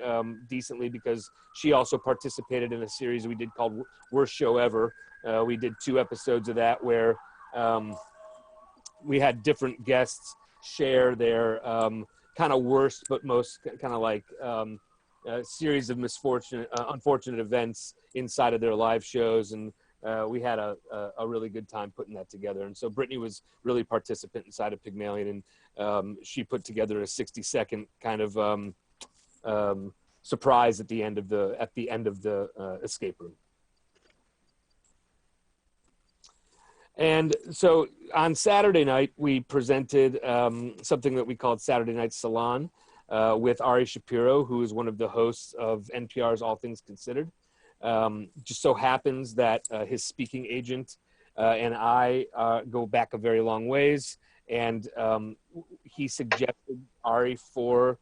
decently because she also participated in a series we did called Worst Show Ever. We did 2 episodes of that where we had different guests share their kind of worst but most kind of like series of unfortunate events inside of their live shows, and we had a really good time putting that together. And so Brittany was really participant inside of Pygmalion, and she put together a 60-second kind of surprise at the end of the escape room. And so on Saturday night, we presented something that we called Saturday Night Salon with Ari Shapiro, who is one of the hosts of NPR's All Things Considered. Just so happens that his speaking agent and I go back a very long ways, and he suggested Ari for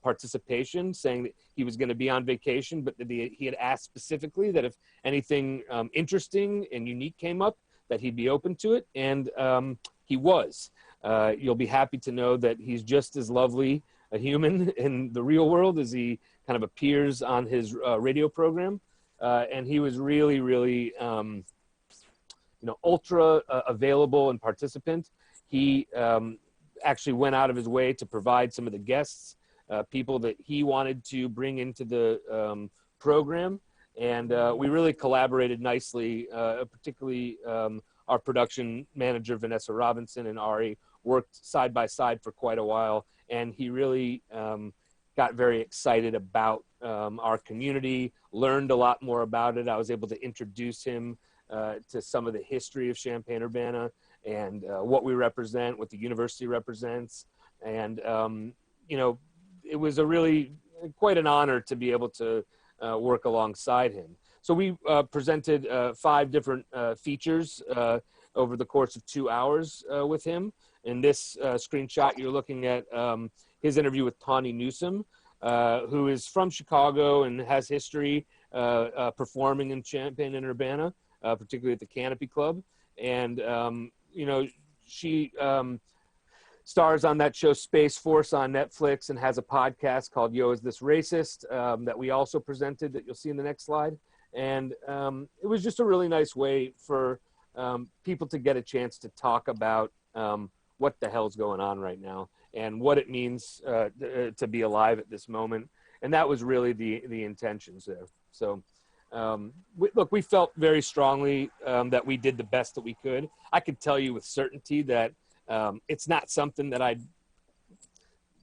participation, saying that he was going to be on vacation, but that he had asked specifically that if anything interesting and unique came up, that he'd be open to it, and he was. You'll be happy to know that he's just as lovely a human in the real world as he kind of appears on his radio program. And he was really, really, ultra available and participant. He actually went out of his way to provide some of the guests, people that he wanted to bring into the program. And we really collaborated nicely, particularly our production manager, Vanessa Robinson, and Ari worked side by side for quite a while. And he really got very excited about our community, learned a lot more about it. I was able to introduce him to some of the history of Champaign-Urbana and what we represent, what the university represents. And, it was quite an honor to be able to work alongside him. So we presented 5 different features over the course of 2 hours with him. In this screenshot, you're looking at his interview with Tawny Newsome, who is from Chicago and has history performing in Champaign and Urbana, particularly at the Canopy Club. And, she stars on that show Space Force on Netflix and has a podcast called Yo, Is This Racist? That we also presented that you'll see in the next slide. And it was just a really nice way for people to get a chance to talk about what the hell's going on right now and what it means to be alive at this moment. And that was really the intentions there. So we felt very strongly that we did the best that we could. I could tell you with certainty that it's not something that I'd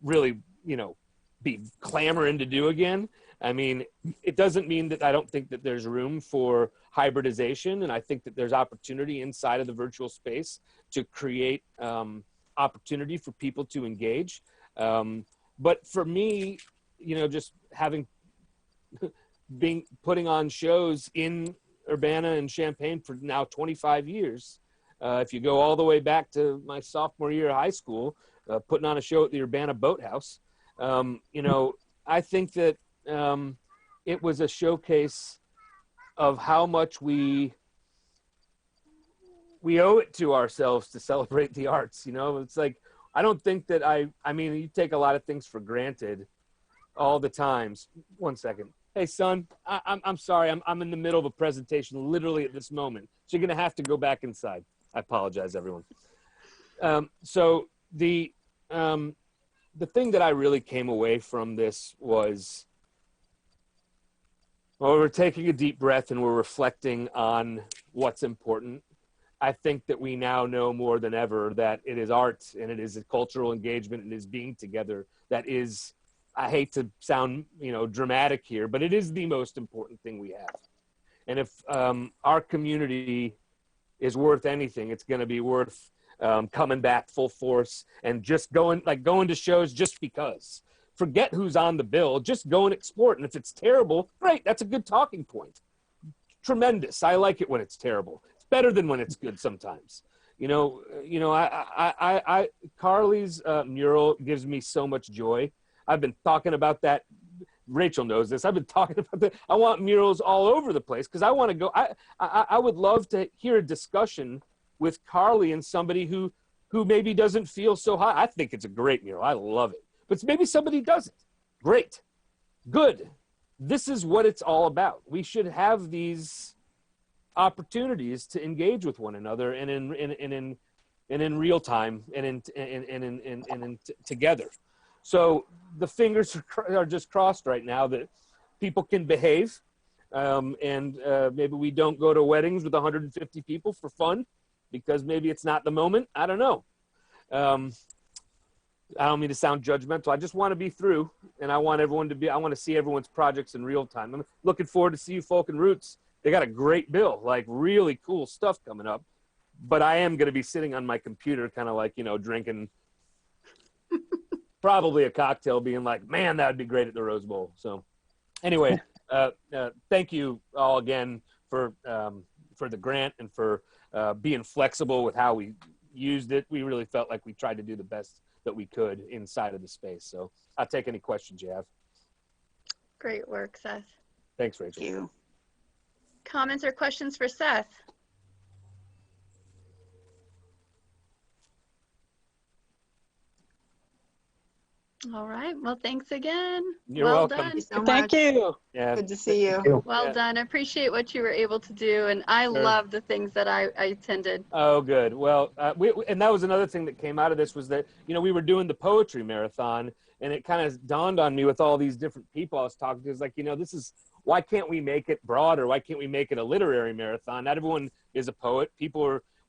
really, be clamoring to do again. I mean, it doesn't mean that I don't think that there's room for hybridization. And I think that there's opportunity inside of the virtual space to create opportunity for people to engage. But for me, just putting on shows in Urbana and Champaign for now 25 years. If you go all the way back to my sophomore year of high school, putting on a show at the Urbana Boathouse, I think that it was a showcase of how much we owe it to ourselves to celebrate the arts. It's like, I don't think that I mean, you take a lot of things for granted all the times. One second. Hey, son, I'm sorry. I'm in the middle of a presentation literally at this moment. So you're going to have to go back inside. I apologize, everyone. So the thing that I really came away from this was, we're taking a deep breath and we're reflecting on what's important. I think that we now know more than ever that it is art and it is a cultural engagement and is being together that is, I hate to sound, dramatic here, but it is the most important thing we have. And if our community is worth anything, it's going to be worth coming back full force and just going to shows just because. Forget who's on the bill, just go and explore it. And if it's terrible, great, that's a good talking point. Tremendous. I like it when it's terrible. It's better than when it's good sometimes. Carly's mural gives me so much joy. I've been talking about that. Rachel knows this. I've been talking about that. I want murals all over the place because I want to go. I would love to hear a discussion with Carly and somebody who maybe doesn't feel so high. I think it's a great mural. I love it. But maybe somebody doesn't. Great. Good. This is what it's all about. We should have these opportunities to engage with one another and in real time and in together. So the fingers are just crossed right now that people can behave, and maybe we don't go to weddings with 150 people for fun because maybe it's not the moment. I don't know. I don't mean to sound judgmental. I just want to be through, and I want to see everyone's projects in real time. I'm looking forward to see you folk and Roots. They got a great bill, like really cool stuff coming up. But I am going to be sitting on my computer kind of like, drinking probably a cocktail being like, man, that would be great at the Rose Bowl. So anyway, thank you all again for the grant and for being flexible with how we used it. We really felt like we tried to do the best that we could inside of the space. So I'll take any questions you have. Great work, Seth. Thanks, Rachel. Thank you. Comments or questions for Seth? All right. Well, thanks again. You're well welcome. done. Thank you so Thank much. you. Yeah. Good to see you. Well Yeah. done. I appreciate what you were able to do, and I Sure. love the things that I attended. Oh, good. Well, and that was another thing that came out of this was that, we were doing the poetry marathon, and it kind of dawned on me with all these different people I was talking to. It's like, why can't we make it broader? Why can't we make it a literary marathon? Not everyone is a poet.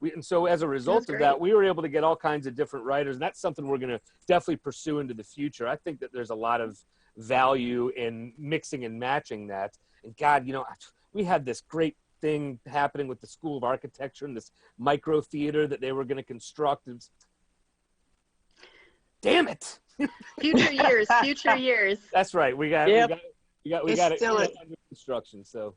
And so as a result of that, we were able to get all kinds of different writers, and that's something we're going to definitely pursue into the future. I think that there's a lot of value in mixing and matching that. And God, we had this great thing happening with the School of Architecture and this micro theater that they were going to construct. Damn it. Future years. That's right. We got it Still under construction. So,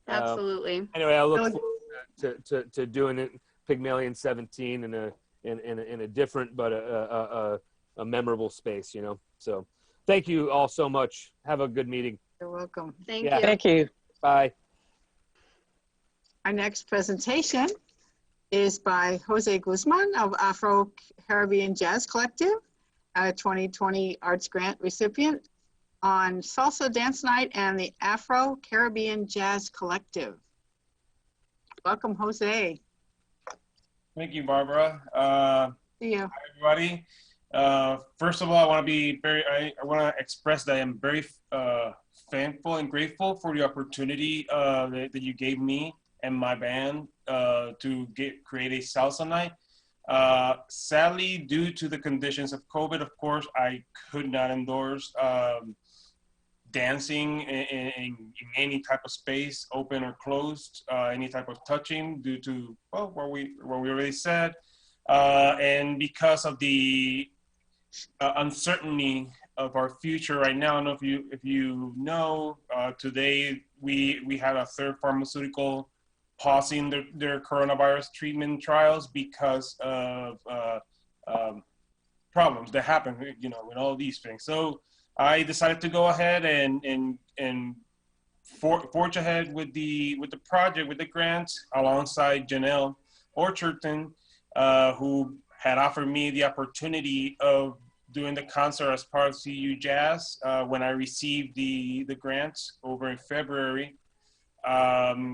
Absolutely. anyway, I look forward to doing it Pygmalion 17 in a different but a memorable space, So thank you all so much. Have a good meeting. You're welcome. Thank Yeah. you. Thank you. Bye. Our next presentation is by Jose Guzman of Afro-Caribbean Jazz Collective, a 2020 Arts Grant recipient on Salsa Dance Night and the Afro-Caribbean Jazz Collective. Welcome, Jose. Thank you, Barbara. See you. Hi, everybody. First of all, I want to express that I am very thankful and grateful for the opportunity that you gave me and my band to create a salsa night. Sadly, due to the conditions of COVID, of course, I could not endorse dancing in any type of space, open or closed, any type of touching due to, well, what we already said. And because of the uncertainty of our future right now, I don't know if you know, today we had a third pharmaceutical pausing their coronavirus treatment trials because of problems that happen, you know, with all these things. So I decided to go ahead and forge ahead with the project, with the grant, alongside Janelle Orchardton, who had offered me the opportunity of doing the concert as part of CU Jazz when I received the grant over in February.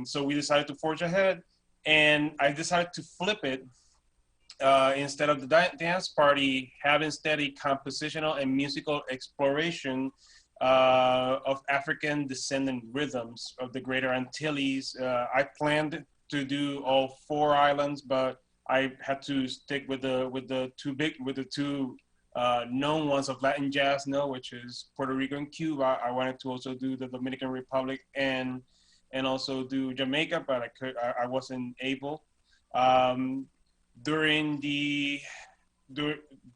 So we decided to forge ahead, and I decided to flip it. Instead of the dance party, have instead a compositional and musical exploration of African descendant rhythms of the Greater Antilles. I planned to do all 4 islands, but I had to stick with the two known ones of Latin jazz, which is Puerto Rico and Cuba. I wanted to also do the Dominican Republic and also do Jamaica, but I wasn't able. During the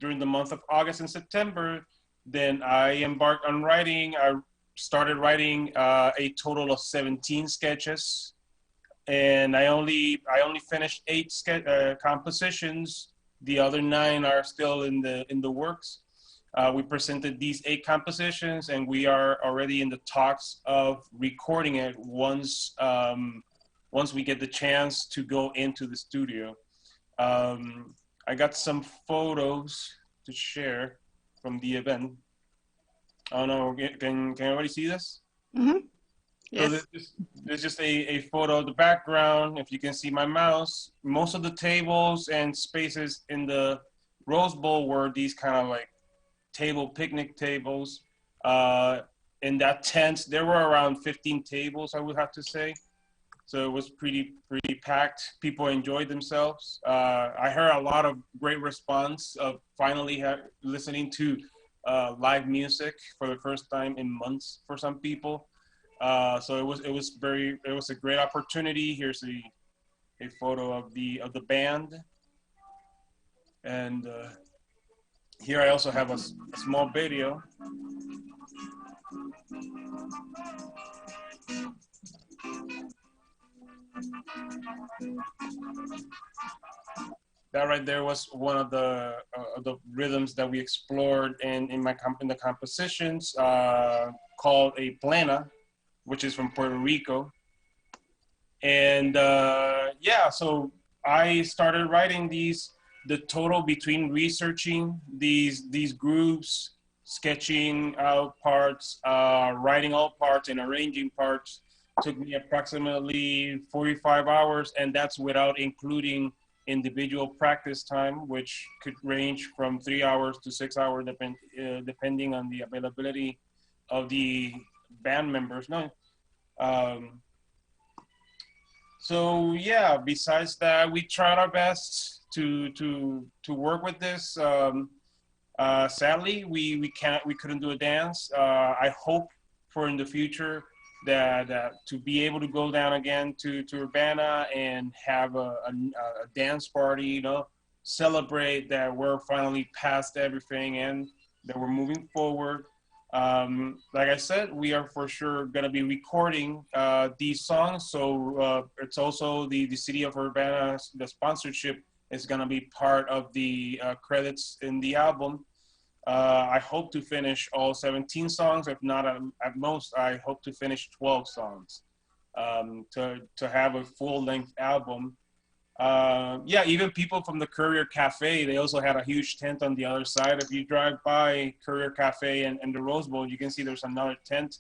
month of August and September, then I embarked on writing. I started writing a total of 17 sketches, and I only finished 8 compositions. The other 9 are still in the works. We presented these 8 compositions, and we are already in the talks of recording it once we get the chance to go into the studio. I got some photos to share from the event. Oh no, can everybody see this? Mm-hmm. Yes. So there's just a photo of the background. If you can see my mouse, most of the tables and spaces in the Rose Bowl were these kind of like picnic tables. In that tent, there were around 15 tables, I would have to say. So it was pretty packed. People enjoyed themselves. I heard a lot of great response of finally listening to live music for the first time in months for some people. So it was a great opportunity. Here's a photo of the band, and here I also have a small video. That right there was one of the rhythms that we explored in the compositions, called a plena, which is from Puerto Rico. And yeah, so I started writing the total between researching these groups, sketching out parts, writing all parts and arranging parts, took me approximately 45 hours, and that's without including individual practice time, which could range from 3 hours to 6 hours, depending on the availability of the band members. So yeah, besides that, we tried our best to work with this. Sadly, we couldn't do a dance. I hope for in the future that to be able to go down again to Urbana and have a dance party, celebrate that we're finally past everything and that we're moving forward. Like I said, we are for sure gonna be recording these songs. So it's also the city of Urbana, the sponsorship is gonna be part of the credits in the album. I hope to finish all 17 songs. If not, at most, I hope to finish 12 songs to have a full-length album. Yeah, even people from the Courier Cafe, they also had a huge tent on the other side. If you drive by Courier Cafe and the Rose Bowl, you can see there's another tent.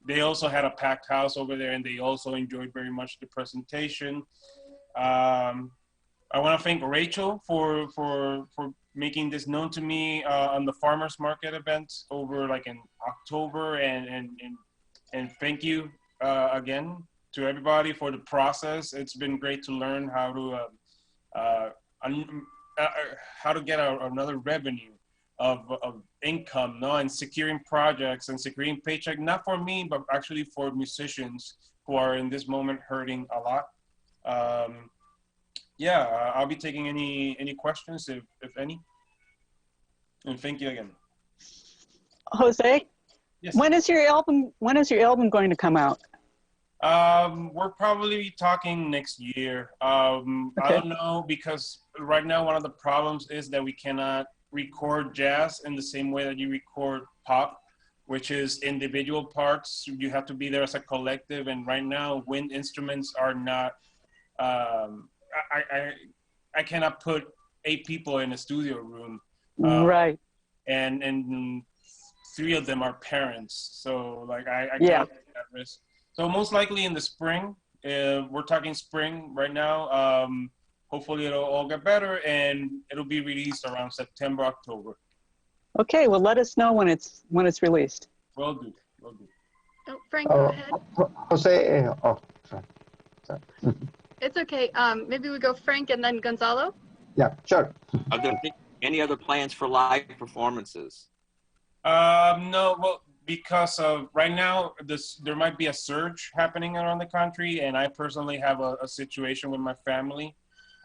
They also had a packed house over there, and they also enjoyed very much the presentation. I want to thank Rachel for making this known to me on the farmers market event over like in October, and thank you again to everybody for the process. It's been great to learn how to get another revenue of income, no, and securing projects and securing paycheck, not for me, but actually for musicians who are in this moment hurting a lot. Yeah, I'll be taking any questions if any. And thank you again. Jose, Yes. when is your album going to come out? We're probably talking next year. I don't know, because right now one of the problems is that we cannot record jazz in the same way that you record pop, which is individual parts. You have to be there as a collective, and right now wind instruments are not, I cannot put 8 people in a studio room. Right. And 3 of them are parents. So like I Yeah. can't take that risk. So most likely in the spring, we're talking spring right now. Hopefully it'll all get better, and it'll be released around September, October. Okay, well, let us know when it's released. Will do. Oh, Frank, go ahead. Jose, sorry. It's okay. Maybe we go Frank and then Gonzalo. Yeah, sure. Are there any other plans for live performances? No, well, because of right now, there might be a surge happening around the country, and I personally have a situation with my family.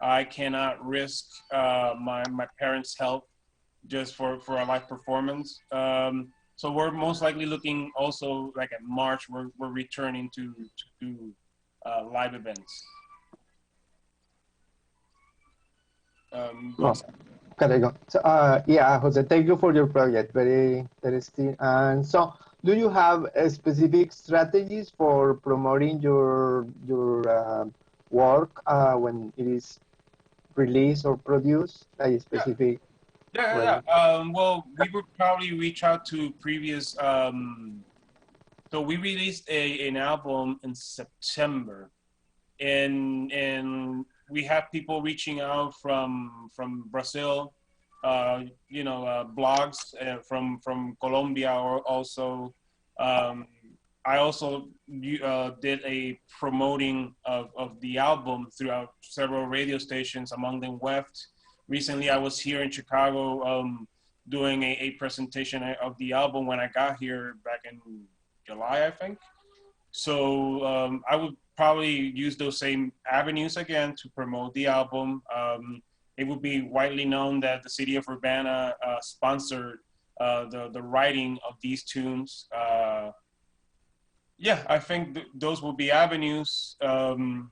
I cannot risk my parents' health just for a live performance. So we're most likely looking also like at March, we're returning to do live events. Okay, go. So, yeah, Jose, thank you for your project. Very interesting. And so, do you have specific strategies for promoting your work when it is released or produced? Like specific. Yeah. Well, we would probably reach out to previous. So we released an album in September, and we have people reaching out from Brazil, blogs from Colombia, or also. I also did a promoting of the album throughout several radio stations, among them WEFT. Recently, I was here in Chicago doing a presentation of the album when I got here back in July, I think. So I would probably use those same avenues again to promote the album. It would be widely known that the city of Urbana sponsored the writing of these tunes. Yeah, I think those will be avenues. And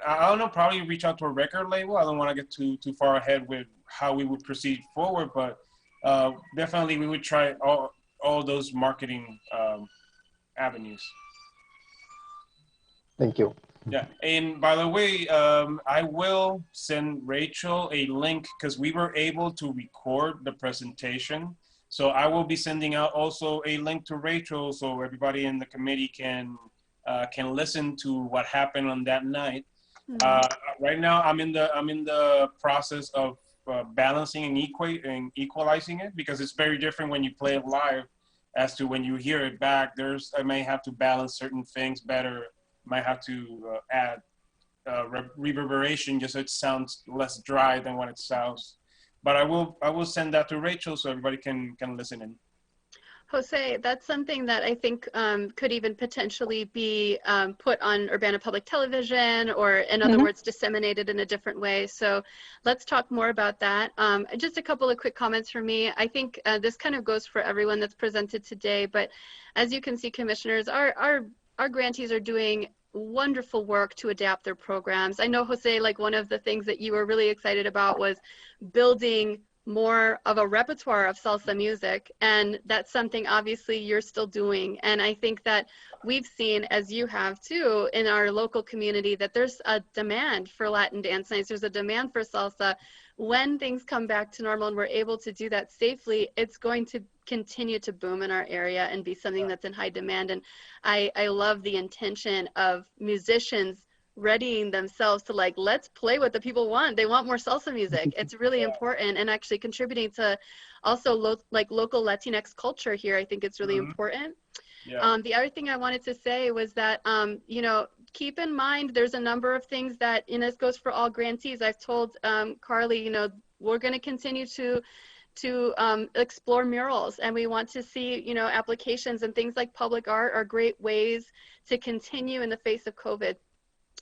I don't know, probably reach out to a record label. I don't want to get too far ahead with how we would proceed forward, but definitely we would try all those marketing avenues. Thank you. Yeah, and by the way, I will send Rachel a link because we were able to record the presentation. So I will be sending out also a link to Rachel so everybody in the committee can listen to what happened on that night. Right now, I'm in the process of balancing and equalizing it, because it's very different when you play it live as to when you hear it back. I may have to balance certain things better. Might have to add reverberation just so it sounds less dry than what it sounds. But I will send that to Rachel so everybody can listen in. Jose, that's something that I think could even potentially be put on Urbana Public Television, or in other words, disseminated in a different way. So let's talk more about that. Just a couple of quick comments from me. I think this kind of goes for everyone that's presented today, but as you can see, commissioners, our grantees are doing wonderful work to adapt their programs. I know, Jose, like one of the things that you were really excited about was building more of a repertoire of salsa music, and that's something obviously you're still doing. And I think that we've seen, as you have too, in our local community, that there's a demand for Latin dance nights. There's a demand for salsa. When things come back to normal and we're able to do that safely, it's going to continue to boom in our area and be something that's in high demand. And I love the intention of musicians readying themselves to, like, let's play what the people want. They want more salsa music. It's really important, and actually contributing to also local Latinx culture here. I think it's really important. Yeah. The other thing I wanted to say was that, you know, keep in mind there's a number of things that, and this goes for all grantees. I've told Carly, you know, we're going to continue to explore murals, and we want to see, you know, applications, and things like public art are great ways to continue in the face of COVID.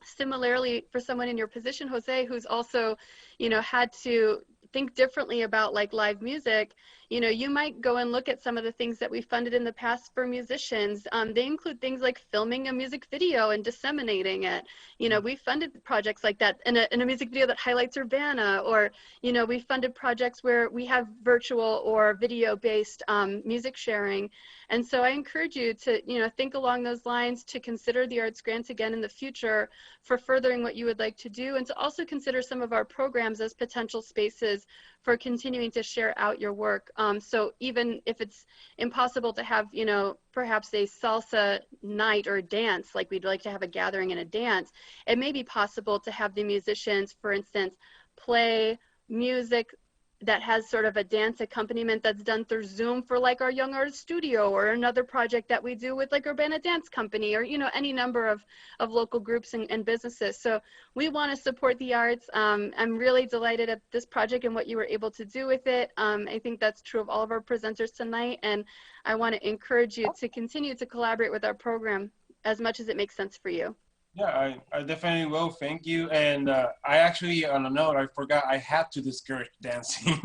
Similarly, for someone in your position, Jose, who's also, you know, had to think differently about like live music, you know, you might go and look at some of the things that we funded in the past for musicians. They include things like filming a music video and disseminating it. You know, we funded projects like that in a music video that highlights Urbana, or, you know, we funded projects where we have virtual or video-based music sharing. And so I encourage you to, you know, think along those lines, to consider the arts grants again in the future for furthering what you would like to do, and to also consider some of our programs as potential spaces for continuing to share out your work. So even if it's impossible to have, you know, perhaps a salsa night or dance, like we'd like to have a gathering and a dance, it may be possible to have the musicians, for instance, play music that has sort of a dance accompaniment that's done through Zoom for like our Young Artist Studio, or another project that we do with like Urbana Dance Company, or, you know, any number of local groups and businesses. So we want to support the arts. I'm really delighted at this project and what you were able to do with it. I think that's true of all of our presenters tonight, and I want to encourage you to continue to collaborate with our program as much as it makes sense for you. Yeah, I definitely will. Thank you. And I actually, on a note, I forgot I had to discourage dancing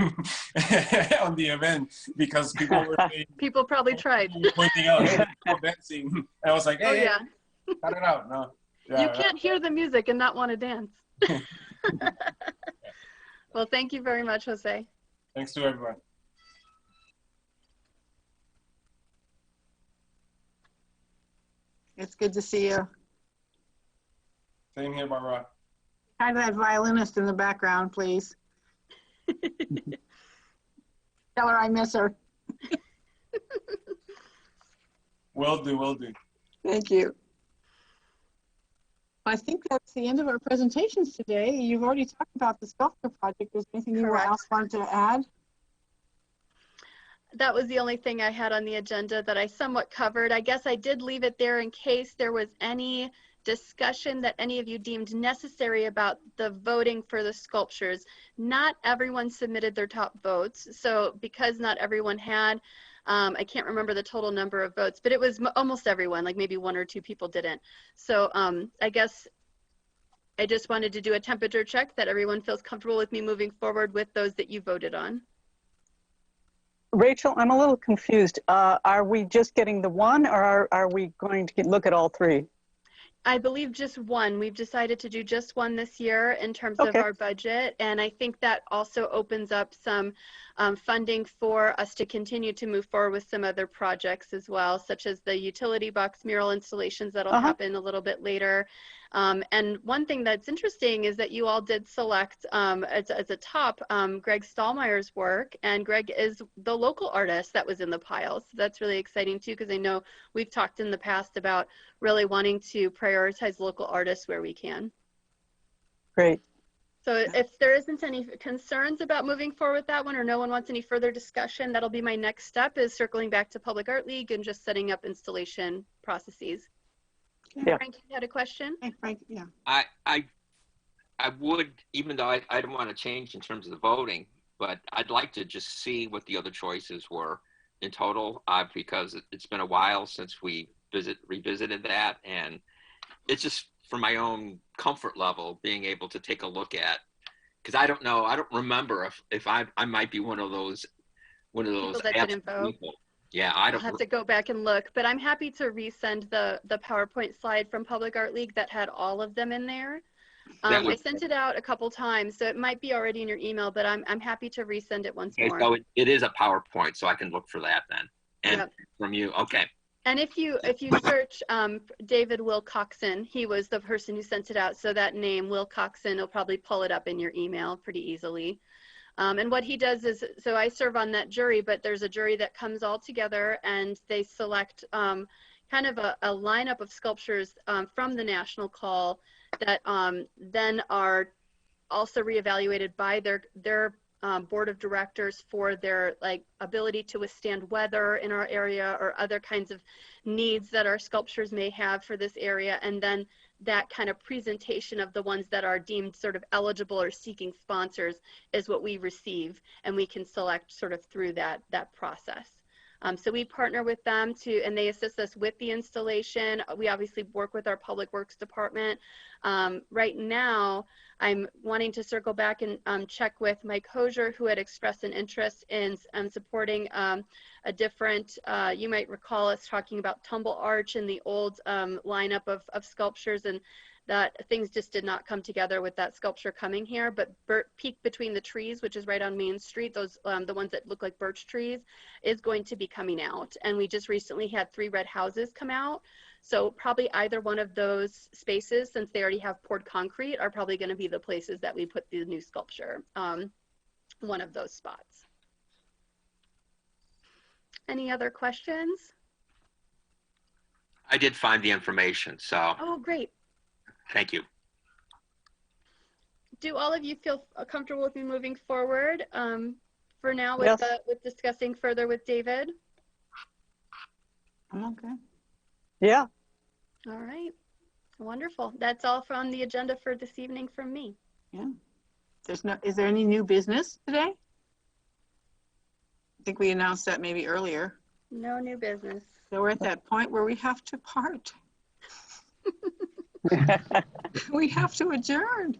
on the event, because people were people probably tried pointing out, hey, people dancing. And I was like, hey, oh, yeah. cut it out. No. Yeah, you can't hear the music and not want to dance. Well, thank you very much, Jose. Thanks to everyone. It's good to see you. Same here, Barbara. Kind of that violinist in the background, please. Tell her I miss her. Will do, will do. Thank you. I think that's the end of our presentations today. You've already talked about the sculpture project. Is there anything you else want to add? That was the only thing I had on the agenda that I somewhat covered. I guess I did leave it there in case there was any discussion that any of you deemed necessary about the voting for the sculptures. Not everyone submitted their top votes. So because not everyone had, I can't remember the total number of votes, but it was almost everyone, like maybe one or two people didn't. So I guess I just wanted to do a temperature check that everyone feels comfortable with me moving forward with those that you voted on. Rachel, I'm a little confused. Are we just getting the one, or are we going to look at all three? I believe just one. We've decided to do just one this year in terms of our budget. And I think that also opens up some funding for us to continue to move forward with some other projects as well, such as the utility box mural installations that'll happen a little bit later. And one thing that's interesting is that you all did select as a top Greg Stallmeyer's work, and Greg is the local artist that was in the pile. So that's really exciting too, because I know we've talked in the past about really wanting to prioritize local artists where we can. Great. So if there isn't any concerns about moving forward with that one, or no one wants any further discussion, that'll be my next step, is circling back to Public Art League and just setting up installation processes. Yeah. Frank, you had a question? Hey, Frank, yeah. I would, even though I don't want to change in terms of the voting, but I'd like to just see what the other choices were in total, because it's been a while since we revisited that, and it's just for my own comfort level being able to take a look at, because I don't know, I don't remember if I might be one of those People that didn't vote. people. Yeah, I don't I'll have to go back and look, but I'm happy to resend the PowerPoint slide from Public Art League that had all of them in there. I sent it out a couple times, so it might be already in your email, but I'm happy to resend it once Okay, more. so it is a PowerPoint, so I can look for that then. And Yep. from you, okay. And if you search David Wilcoxon, he was the person who sent it out. So that name, Wilcoxon, will probably pull it up in your email pretty easily. And what he does is, so I serve on that jury, but there's a jury that comes all together and they select kind of a lineup of sculptures from the National Call that then are also reevaluated by their board of directors for their ability to withstand weather in our area or other kinds of needs that our sculptures may have for this area. And then that kind of presentation of the ones that are deemed sort of eligible or seeking sponsors is what we receive, and we can select sort of through that process. So we partner with them and they assist us with the installation. We obviously work with our Public Works Department. Right now, I'm wanting to circle back and check with Mike Hosier, who had expressed an interest in supporting a different, you might recall us talking about Tumble Arch in the old lineup of sculptures, and that things just did not come together with that sculpture coming here. But Peak Between the Trees, which is right on Main Street, those the ones that look like birch trees, is going to be coming out. And we just recently had 3 red houses come out. So probably either one of those spaces, since they already have poured concrete, are probably going to be the places that we put the new sculpture, one of those spots. Any other questions? I did find the information, so. Oh, great. Thank you. Do all of you feel comfortable with me moving forward for now with, Yes. with discussing further with David? Okay. Yeah. All right. Wonderful. That's all on the agenda for this evening from me. Yeah. Is there any new business today? I think we announced that maybe earlier. No new business. So we're at that point where we have to part. We have to adjourn.